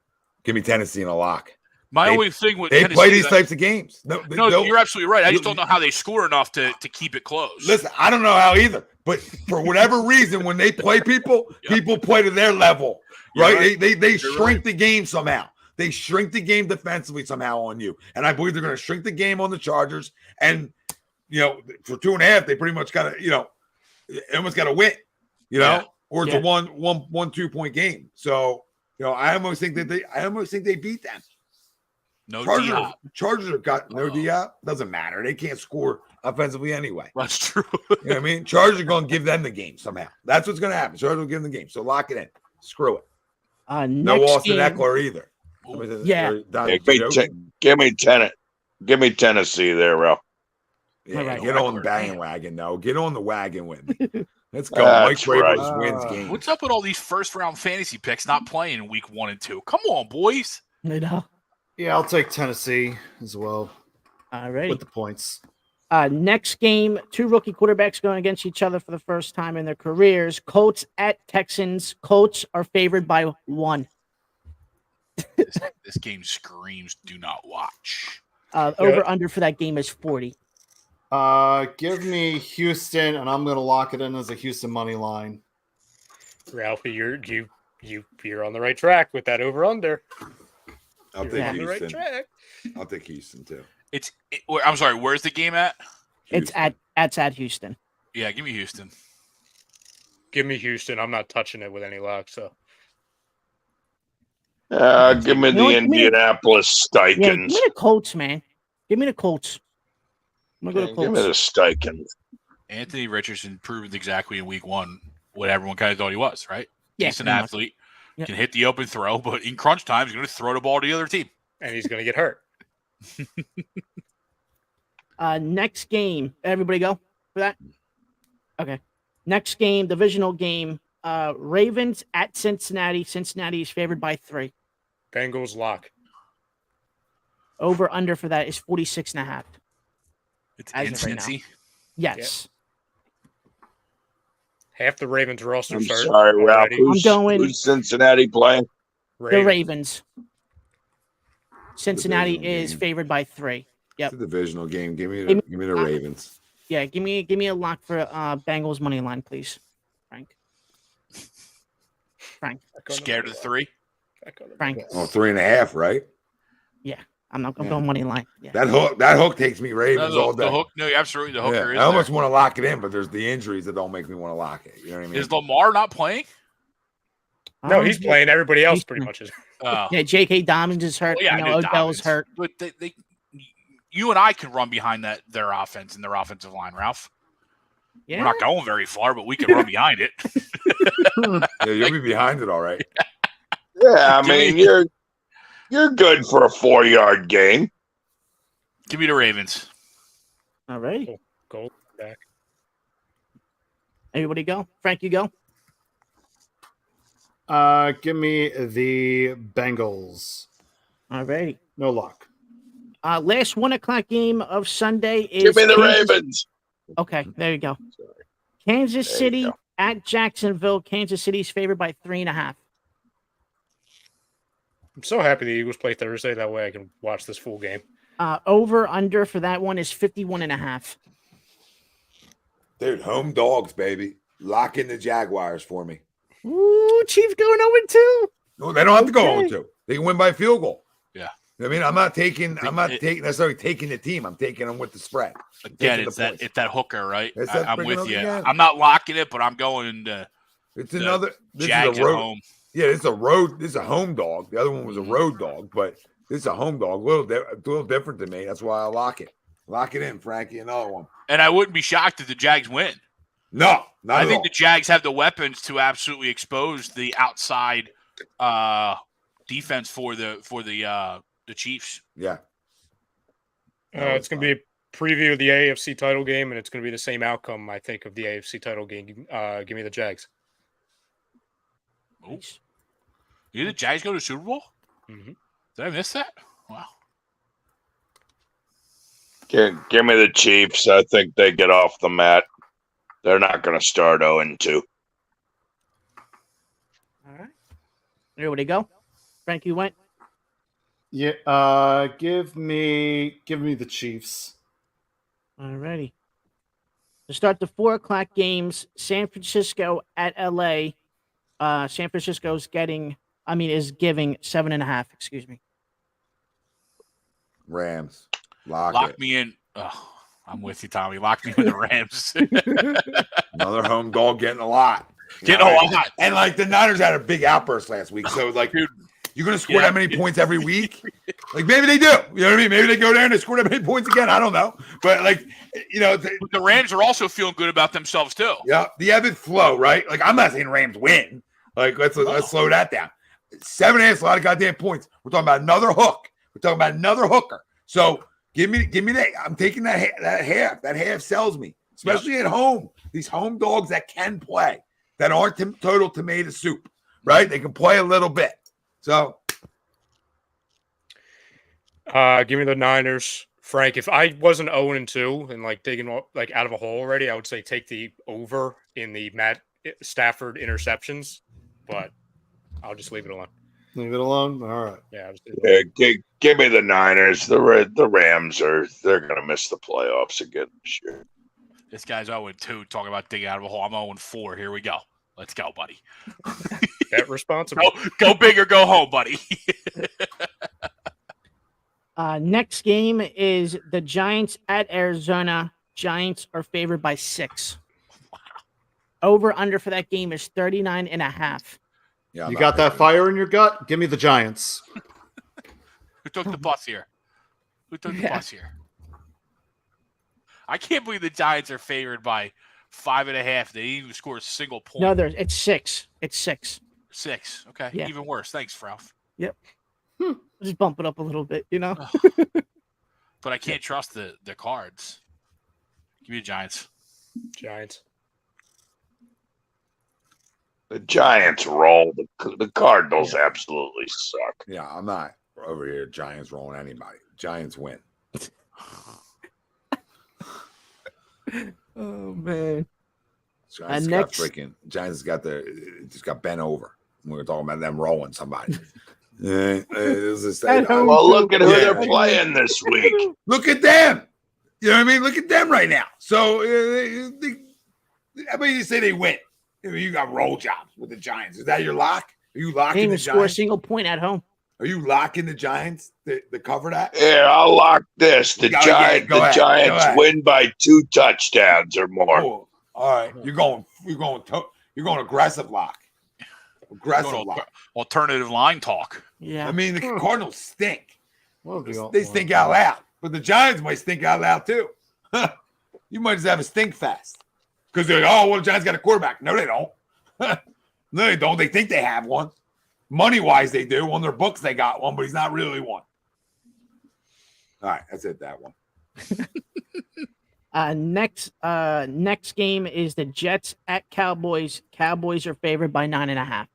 Give me Tennessee in a lock. Only thing with they Tennessee play these types of games. No, you're absolutely right. I just don't know how they score enough to keep it close. Listen, I don't know how either. But for whatever reason, when they play people, people play to their level, right? They shrink the game somehow. They shrink the game defensively somehow on you, and I believe they're going to shrink the game on the Chargers. And for 2.5, they pretty much got to, almost got to win, or it's a 1-2 point game. So, I almost think they beat them. No Chargers have got no Diop. Doesn't matter. They can't score offensively anyway. That's true. You know what I mean? Chargers are going to give them the game somehow. That's what's going to happen. Chargers will give them the game. So lock it in. Screw it. No Austin Eckler either. Give me Tennessee there, Ralph. Yeah, get on the bandwagon, though. Get on the wagon with me. Let's go. Mike Vrabel wins games. What's up with all these first-round fantasy picks not playing in week 1 and 2? Come on, boys. Yeah, I'll take Tennessee as well. All right. With the points. Next game, 2 rookie quarterbacks going against each other for the first time in their careers. Colts at Texans. Colts are favored by 1. This game screams do not watch. Over-under for that game is 40. Give me Houston, and I'm going to lock it in as a Houston money line. Ralphie, you're on the right track with that over-under. I'll take Houston. Right track. I'll take Houston too. I'm sorry. Where's the game at? Houston. It's at Houston. Yeah, give me Houston. Give me Houston. I'm not touching it with any luck. So Give me the Indianapolis Yeah, give Stikens. me the Colts, man. Give me the Colts. I'm gonna go to Give me the Colts. Stikens. Anthony Richardson proved exactly in week 1 what everyone kind of thought he was, right? Yeah, Decent pretty much. athlete, Yep. can hit the open throw, but in crunch time, he's going to throw the ball to the other team. and he's going to get hurt. Next game. Everybody go for that? Okay. Next game, divisional game. Ravens at Cincinnati. Cincinnati is favored by 3. Bengals lock. Over under for that is 46.5. It's As in of right now. Cincy. Yes. Half the Ravens roster. I'm sorry, Ralph. Who's Cincinnati playing? The Ravens. Cincinnati Divisional is game. favored by 3. Yep. It's a divisional game. Give me the Ravens. Yeah, give me a lock for Bengals money line, please, Frank. Scared of the 3? Frank. Oh, 3.5, right? Yeah, I'm going money line. Yeah. That hook takes me Ravens all day. The hook, no, absolutely, the hooker is I almost there. want to lock it in, but there's the injuries that don't make me want to lock it. You know what I mean? Is Lamar not playing? No, he's playing. Everybody else pretty much is. Yeah, J.K. Dobbins is hurt. Well, yeah, I know Odell's Dobbins, hurt. But you and I can run behind their offense and their offensive line, Ralph. Yeah. We're not going very far, but we can run behind it. Yeah, you'll be behind it all right. Yeah, I mean you're good for a 4-yard game. Give me the Ravens. All right. Gold back. Everybody go. Frank, you go. Give me the Bengals. All right. No luck. Last 1:00 game of Sunday is Give me the Kansas- Ravens. Okay, there you go. Kansas City at Jacksonville. Kansas City's favored by 3.5. I'm so happy the Eagles play Thursday. That way I can watch this full game. Over under for that one is 51.5. Dude, home dogs, baby. Lock in the Jaguars for me. Ooh, Chiefs going 0-2. No, they don't have to go Okay. 0-2. They can win by field goal. Yeah. I mean, I'm not necessarily taking the team. I'm taking them with the spread. Again, Taking the it's that hooker, right? It's that I'm freaking with hooker you. again. I'm not locking it, but I'm going to It's the another Jags this is a at road. home. Yeah, it's a road. This is a home dog. The other one was a road dog, but this is a home dog. A little different to me. That's why I lock it. Lock it in, Frankie. Another one. And I wouldn't be shocked if the Jags win. No, not I at think all. the Jags have the weapons to absolutely expose the outside defense for the Chiefs. Yeah. It's going to be a preview of the AFC title game, and it's going to be the same outcome, I think, of the AFC title game. Give me the Jags. Oops. Did the Jags go to the Super Bowl? Mm-hmm. Did I miss that? Wow. Give me the Chiefs. I think they get off the mat. They're not going to start 0-2. All right. Everybody go. Frank, you went. Yeah. Give me the Chiefs. All righty. To start the 4:00 games, San Francisco at LA. San Francisco is giving 7.5. Excuse me. Rams. Lock it. Me in. Oh, I'm with you, Tommy. Lock me in the Rams. Another home dog getting a lot. Getting a lot. And like the Niners had a big outburst last week. So like, Dude, you're gonna score that many points every week? Like maybe they do. You know what I mean? Maybe they go there and they score that many points again. I don't know. But like, But the Rams are also feeling good about themselves too. yeah, the ebb and flow, right? Like I'm not saying Rams win. Like let's slow that down. 7.5 is a lot of goddamn points. We're talking about another hook. We're talking about another hooker. So give me that. I'm taking that half. That half sells me, especially at home. These home dogs that can play, that aren't total tomato soup, right? They can play a little bit. So Give me the Niners. Frank, if I wasn't 0-2 and like digging like out of a hole already, I would say take the over in the Matt Stafford interceptions, but I'll just leave it alone. Leave it alone. All right. Yeah. Give me the Niners. The Rams they're going to miss the playoffs again this year. This guy's 0-2 talking about digging out of a hole. I'm 0-4. Here we go. Let's go, buddy. Get responsible. Go big or go home, buddy. Next game is the Giants at Arizona. Giants are favored by 6. Over under for that game is 39.5. Yeah, I'm You not got that picking fire in your gut? Give me the Giants. Who took the bus here? I can't believe the Giants are favored by 5.5. They didn't even score a single point. No, it's 6. It's 6. 6. Okay. Yeah. Even worse. Thanks, Ralph. Yep. Just bump it up a little bit, you know. But I can't trust the Cards. Give me the Giants. Giants. The Giants roll. The Cardinals absolutely suck. Yeah, I'm not over here Giants rolling anybody. Giants win. Oh man. Giants just got bent over. We were talking about them rolling somebody. Well, look at who they're playing this week. Look at them. You know what I mean? Look at them right now. So, how about you say they win? I mean, you got roll jobs with the Giants. Is that your lock? Are you locking the Score a Giants? single point at home. Are you locking the Giants to cover that? Yeah, I'll lock this. The Giants ahead. win by 2 touchdowns or more. Cool. All right, you're going aggressive lock. Aggressive lock. Alternative line talk. Yeah. I mean, the Cardinals stink. Well, They stink out loud, but the Giants might stink out loud too. You might just have a stink fest because they're like, oh, well, the Giants got a quarterback. No, they don't. No, they don't. They think they have one. Money wise, they do. On their books, they got one, but he's not really one. All right, that's it. That one. Next game is the Jets at Cowboys. Cowboys are favored by 9.5.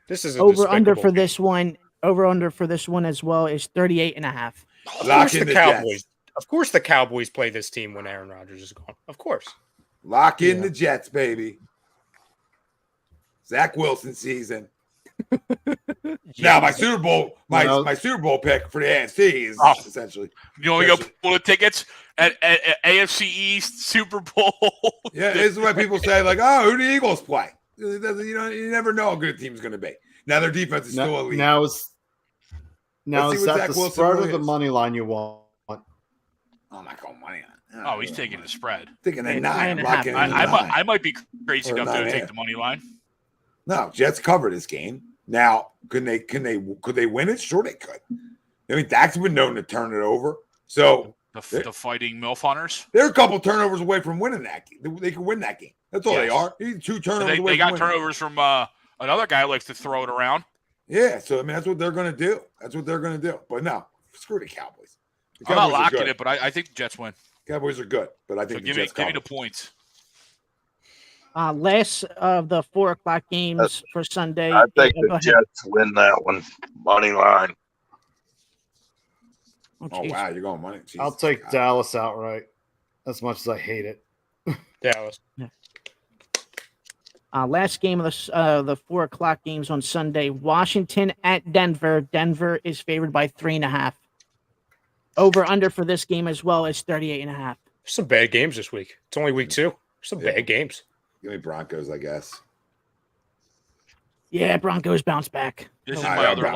This is over under for this one. Over under for this one as well is 38.5. Of course the Cowboys. Jets. Of course the Cowboys play this team when Aaron Rodgers is gone. Of course. Lock in the Jets, baby. Zach Wilson season. Now my Super Bowl, my Super Bowl pick for the AFC is essentially. You only got full of tickets at AFC East Super Bowl. Yeah, this is what people say, like, oh, who do the Eagles play? You never know how good a team's going to be. Now their defense is still elite. Now is that the spread or the money line you want? Oh, I'm not going money on. Oh, he's taking the spread. Taking a 9. I might be crazy enough to take the money line. No, Jets cover this game. Now, could they win it? Sure, they could. I mean, Dak's been known to turn it over. So the fighting MILF hunters. They're a couple turnovers away from winning that game. They could win that game. That's all they are. He's 2 turnovers away. They got turnovers from another guy who likes to throw it around. Yeah, so I mean that's what they're going to do. But no, screw the Cowboys. I'm not locking it, but I think the Jets win. Cowboys are good, but I think the Jets give me the points. Last of the 4:00 games for Sunday. I think the Jets win that one. Money line. Oh wow, you're going money. Jesus I'll take Dallas outright. As much as I hate it. Dallas. Yeah. Last game of the 4:00 games on Sunday. Washington at Denver. Denver is favored by 3.5. Over under for this game as well is 38.5. Some bad games this week. It's only week 2. Some bad games. Give me Broncos, I guess. Yeah, Broncos bounce back. This is my other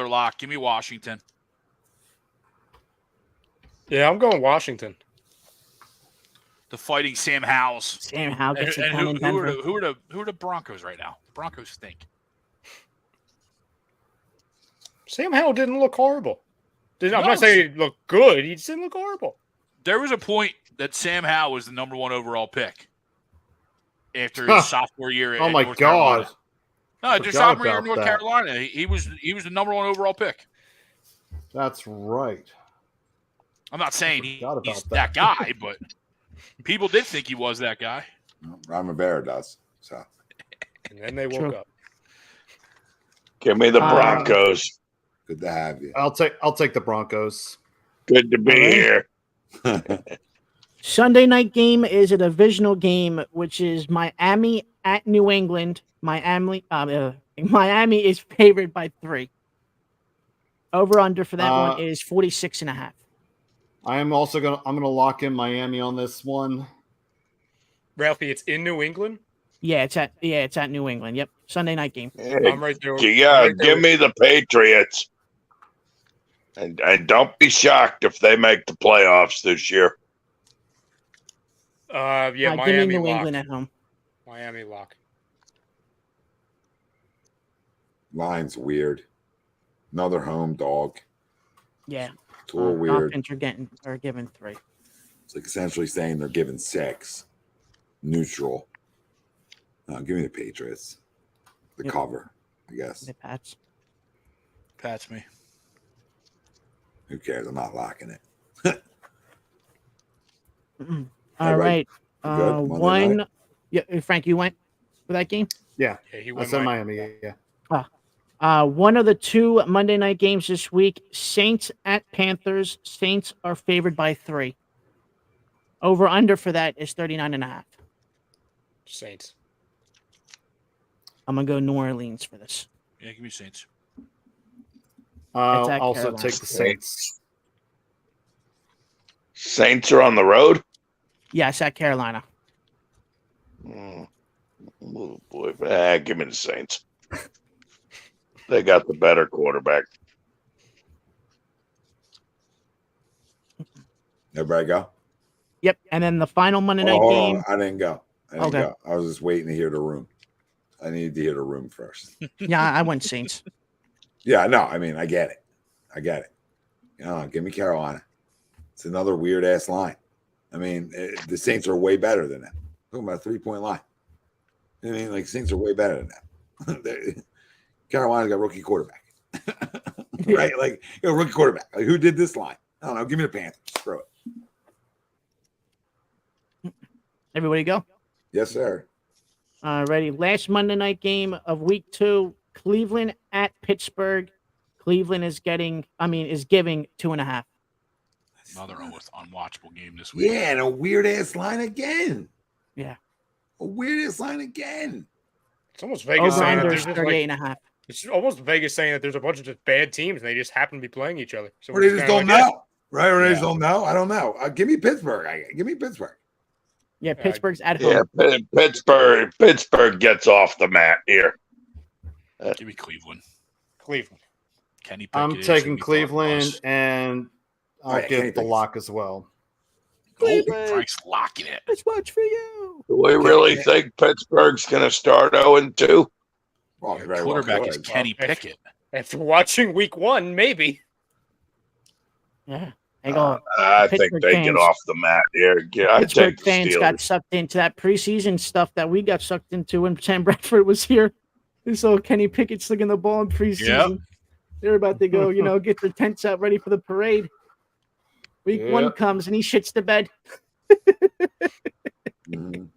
lock. Give me Washington. Yeah, I'm going Washington. The fighting Sam Howells. Sam Howell gets it and done who are the Broncos right now? The Broncos stink. Sam Howell didn't look horrible. I'm not saying he looked good. He just didn't look horrible. There was a point that Sam Howell was the number 1 overall pick after his sophomore year. Oh my God! No, just sophomore year in North Carolina. He was the number 1 overall pick. That's right. I'm not saying he's that guy, but people did think he was that guy. Ron Rivera does. So, and then they woke up. Give me the Broncos. Good to have you. I'll take the Broncos. Good to be here. Sunday night game is a divisional game, which is Miami at New England. Miami is favored by 3. Over under for that one is 46.5. I'm gonna lock in Miami on this one. Ralphie, it's in New England. Yeah, it's at New England. Yep, Sunday night game. I'm right there. Yeah, give me the Patriots. And don't be shocked if they make the playoffs this year. Yeah, give me Miami New lock. England at home. Miami lock. Line's weird. Another home dog. Yeah. It's a little weird. Dolphins are giving 3. It's like essentially saying they're giving 6. Neutral. Give me the Patriots. The cover, I guess. The Pats. Pats me. Who cares? I'm not locking it. All right. Good? Monday One. night? Yeah, Frank, you went for that game? Yeah, He I went said Miami. Yeah. One of the 2 Monday night games this week, Saints at Panthers. Saints are favored by 3. Over under for that is 39.5. Saints. I'm going to go New Orleans for this. Yeah, give me Saints. I'll at also Carolina. take the Saints. Saints are on the road. Yes, at Carolina. Oh boy, give me the Saints. They got the better quarterback. Everybody go? Yep. And then the final Monday night Hold game. on. I didn't go. Okay. Go. I was just waiting to hear the room. I needed to hear the room first. Yeah, I went Saints. Yeah, no, I mean, I get it. Give me Carolina. It's another weird ass line. I mean, the Saints are way better than that. Talking about a 3-point line. I mean, like Saints are way better than that. Carolina's got rookie quarterback, right? Like rookie quarterback. Like, who did this line? I don't know. Give me the Panthers. Throw it. Everybody go. Yes, sir. Alrighty. Last Monday night game of week 2, Cleveland at Pittsburgh. Cleveland is giving 2.5. Another almost unwatchable game this week. Yeah, and a weird ass line again. Yeah. A weird ass line again. It's almost Vegas Over saying that under there's is just 38.5. it's almost Vegas saying that there's a bunch of just bad teams and they just happen to be playing each other. So Or they we're just kinda don't like, yeah. know, right? Or they just Yeah. don't know. I don't know. Give me Pittsburgh. Give me Pittsburgh. Yeah, Pittsburgh's at home. Yeah, Pittsburgh gets off the mat here. Give me Cleveland. Cleveland. Kenny Pickett. I'm is taking gonna be Cleveland, Bucks. and I'll Kenny give the Pickett's. lock as well. Oh, Frank's locking it. Let's watch for you. Do we really think Pittsburgh's going to start 0-2? Well, they very well Quarterback is could. Kenny Pickett. After watching week 1, maybe. Yeah. Hang on. I think Pittsburgh they fans. get off the mat here. Yeah, I Pittsburgh take the fans got Steelers. sucked into that preseason stuff that we got sucked into when Sam Bradford was here. They saw Kenny Pickett slinging the ball in preseason. They're about to go, get their tents out ready for the parade. Week 1 comes and he shits the bed. Mhm.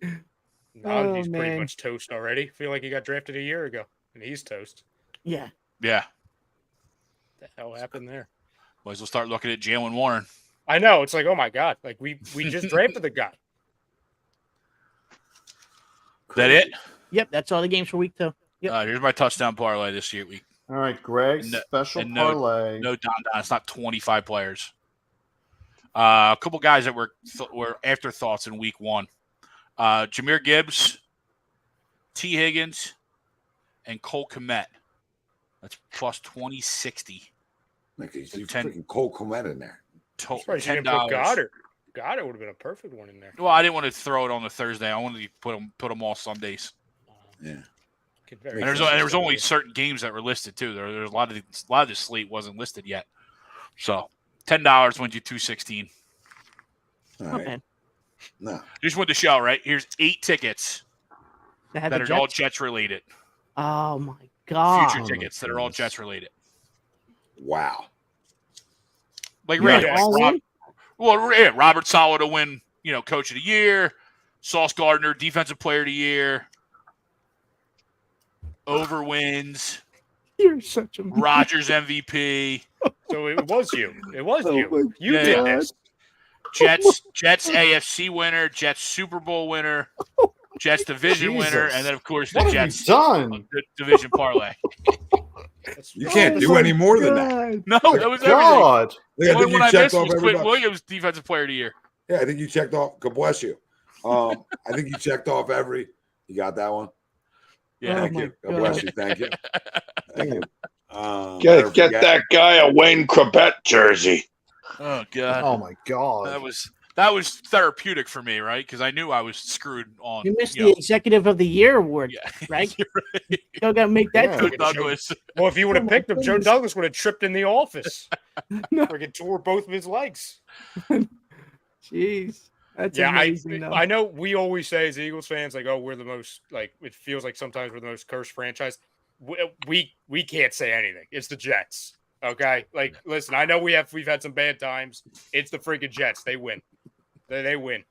No, he's pretty man. much toast already. Feel like he got drafted a year ago, and he's toast. Yeah. Yeah. What the hell happened there? Might as well start looking at Jalen Warren. I know. It's like, oh my god, like we just drafted the guy. Is that it? Yep, that's all the games for week 2. Yep. Here's my touchdown parlay this year week. All right, Greg, No- special and no- parlay. No Don. It's not 25 players. A couple guys that were afterthoughts in week 1. Jahmyr Gibbs, T. Higgins, and Cole Kmet. That's plus 2060. Like, you Ten- freaking Cole Komet in there. Surprised you didn't put Goddard. Goddard would have been a perfect one in there. Well, I didn't want to throw it on the Thursday. I wanted to put them all Sundays. Yeah. Very And sense. there was only certain games that were listed too. There's a lot of the slate wasn't listed yet. So $10 wins you $216. All Not right. bad. No. Just went the show, right? Here's 8 tickets They had that the are all Jets. Jets related. Oh my god. Future tickets that are all Jets related. Wow. Like Yeah, Randy, yeah. like All in? Robert Saleh to win, Coach of the Year. Sauce Gardner, Defensive Player of the Year. Over wins. You're such a Rodgers MVP. So it was you. It was Oh you. my You Yeah, did yeah. this. Jets AFC winner, Jets Super Bowl winner, Jets division winner, Jesus. and then of course the What have Jets you done? division parlay. You can't Oh do my any more than that. God. No, that was everything. God. The I only think one you I checked missed off was Quinn everybody. Williams, Defensive Player of the Year. Yeah, I think you checked off. God bless you. I think you checked off every. You got that one? Yeah. Thank my you. God bless God. you. Thank you. Thank you. Never Get forget. that guy a Wayne Corbett jersey. Oh God. Oh my God. That was that was therapeutic for me, right? Because I knew I was screwed on. You missed the Executive of the Year award, Yeah, right? you're right. You gotta make that. Yeah. Joe ticket. Douglas. Well, if you would Oh have my picked him, Joe goodness. Douglas would have tripped in the office. No. Freaking tore both of his legs. Jeez, that's Yeah, amazing. though. I know we always say as Eagles fans, like, oh, we're the most, like, it feels like sometimes we're the most cursed franchise. We can't say anything. It's the Jets. Okay, like, listen, I know we've had some bad times. It's the freaking Jets. They win. They win.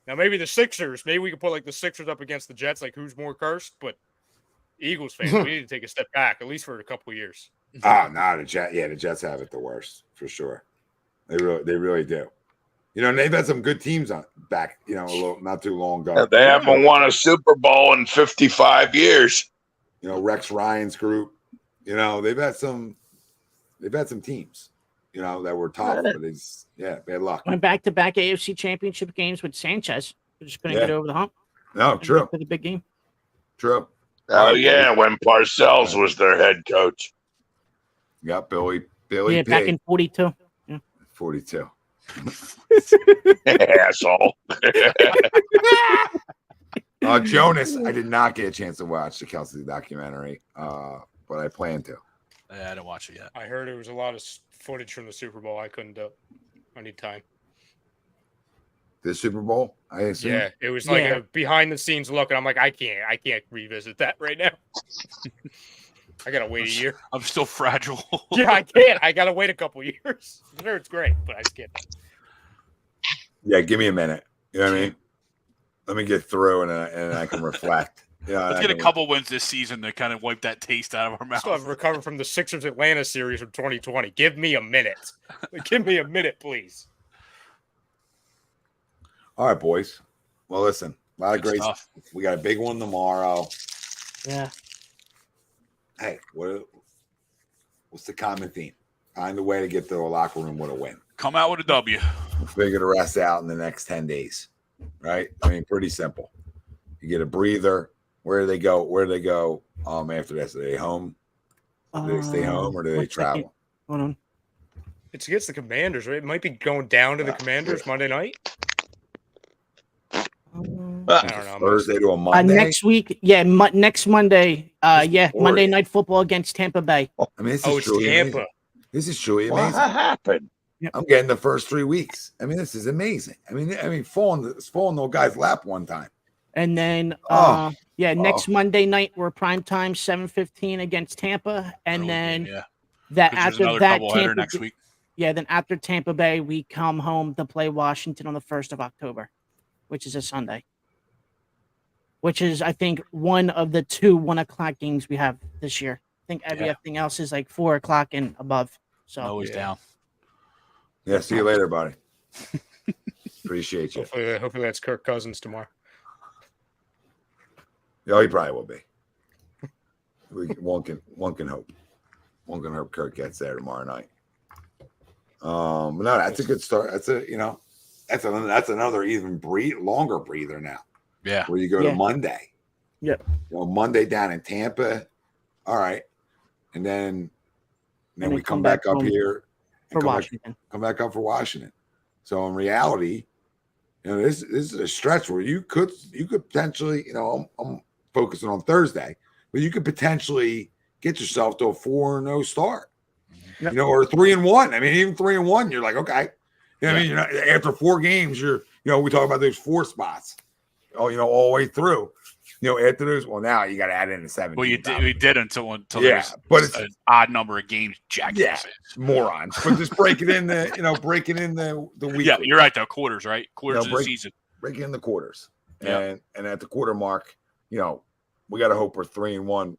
Now maybe the Sixers. Maybe we could put like the Sixers up against the Jets. Like, who's more cursed? But Eagles fans, we need to take a step back at least for a couple of years. Oh, no, the Jets have it the worst for sure. They really do. You know, and they've had some good teams on back. You know, a little not too long ago. They haven't won a Super Bowl in 55 years. You know, Rex Ryan's group. You know, they've had some teams. You know, that were tough, but bad luck. Went back-to-back AFC Championship games with Sanchez. We just couldn't get over the hump. No, true, For the big game. true. Oh yeah, when Parcells was their head coach. Yeah, Billy. Yeah, back P. in 42. 42. Asshole. Jonas, I did not get a chance to watch the Kelsey documentary, but I plan to. Yeah, I didn't watch it yet. I heard it was a lot of footage from the Super Bowl. I couldn't do it. I need time. The Super Bowl, I assume. Yeah, it was like a behind the scenes look, and I'm like, I can't revisit that right now. I gotta wait a year. I'm still fragile. Yeah, I can't. I gotta wait a couple years. I'm sure it's great, but I just can't. Yeah, give me a minute. You know what I mean? Let me get through and I can reflect. Yeah, Let's get a couple wins this season to kind of wipe that taste out of our mouth. Still haven't recovered from the Sixers Atlanta series from 2020. Give me a minute. Give me a minute, please. All right, boys. Well, listen, a lot of Good great stuff. stuff. We got a big one tomorrow. Yeah. Hey, what's the common theme? Find a way to get to the locker room with a win. Come out with a W. We'll figure the rest out in the next 10 days. Right? I mean, pretty simple. You get a breather. Where do they go? After this, are they home? Do they stay home or do they 1 second. travel? Hold on. It's against the Commanders, right? It might be going down to the Commanders Monday night. I don't know. Thursday to a Monday. Next week, next Monday. Boring. Monday Night Football against Tampa Bay. I mean, this Oh, is it's truly Tampa. amazing. This is truly What amazing. happened? I'm getting the first 3 weeks. I mean, this is amazing. I mean, falling to a guy's lap one time. And then, next Monday night we're prime time 7:15 against Tampa, and then yeah. that 'Cause there's after another that doubleheader Tampa, next week. yeah, then after Tampa Bay we come home to play Washington on the 1st of October, which is a Sunday. Which is, I think, one of the 2 1:00 games we have this year. I think everything else is like 4 o'clock and above. So Always down. Yeah, see you later, buddy. Appreciate you. Hopefully that's Kirk Cousins tomorrow. Yeah, he probably will be. One can hope. One can hope Kirk gets there tomorrow night. But no, that's a good start. That's another even longer breather now. Yeah. Where you go to Monday. Yep. Monday down in Tampa. All right. And then we come back up here for Washington. Come back up for Washington. So in reality, this is a stretch where you could potentially, I'm focusing on Thursday, but you could potentially get yourself to a 4-0 start. Yep. Or 3-1. I mean, even 3-1, you're like, okay. I mean, after 4 games, we talk about those 4 spots. All the way through. After those, well, now you got to add in the 7. Well, we did until there's but it's an odd number of games. Morons. But just break it in the week. Yeah, you're right though. Quarters, right? Quarters of the season. Break it in the quarters. Yeah. And at the quarter mark, we got to hope we're 3-1.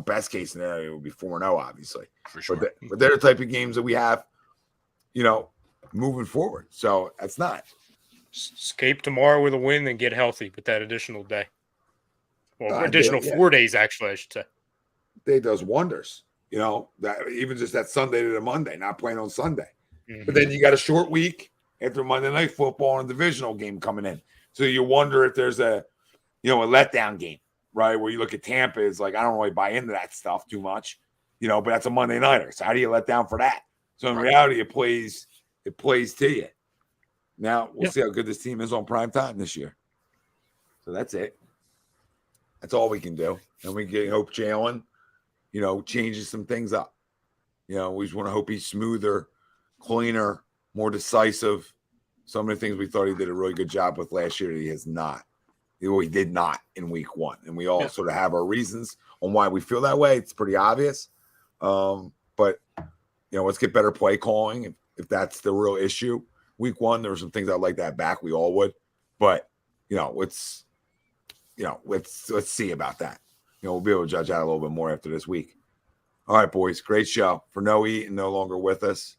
Best case scenario would be 4-0, obviously. For sure. But they're the type of games that we have, moving forward. So that's not. Escape tomorrow with a win, then get healthy with that additional day. Well, additional 4 days, actually, I should say. Day does wonders. That even just that Sunday to the Monday, not playing on Sunday. Mm-hmm. But then you got a short week after Monday Night Football and a divisional game coming in. So you wonder if there's a letdown game, right? Where you look at Tampa, is like, I don't really buy into that stuff too much, but that's a Monday nighter. So how do you let down for that? So in reality, it plays to you. Now we'll see how good this team is on prime time this year. So that's it. That's all we can do. And we can hope Jalen, changes some things up. We just want to hope he's smoother, cleaner, more decisive. Some of the things we thought he did a really good job with last year, he has not. He did not in week 1. And we all sort of have our reasons on why we feel that way. It's pretty obvious. But let's get better play calling if that's the real issue. Week 1, there were some things I'd like to have back. We all would. But, let's see about that. We'll be able to judge out a little bit more after this week. All right, boys. Great show. For Noe and no longer with us.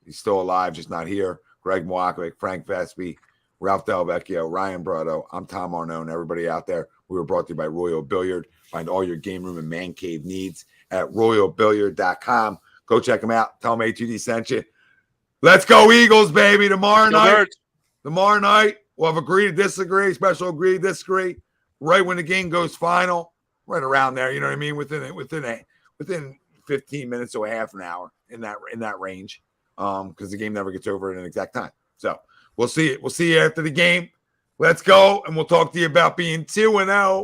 He's still alive, just not here. Greg Moakovic, Frank Vespi, Ralph Del Vecchio, Ryan Brotto. I'm Tom Arnone. Everybody out there, we were brought to you by Royal Billiard. Find all your game room and man cave needs at royalbilliard.com. Go check them out. Tell them A2D sent you. Let's go Eagles, baby. Tomorrow night, we'll have agree to disagree, special agree to disagree, right when the game goes final, right around there, you know what I mean, within 15 minutes to a half an hour in that range, because the game never gets over at an exact time. So we'll see you after the game. Let's go, and we'll talk to you about being 2-0.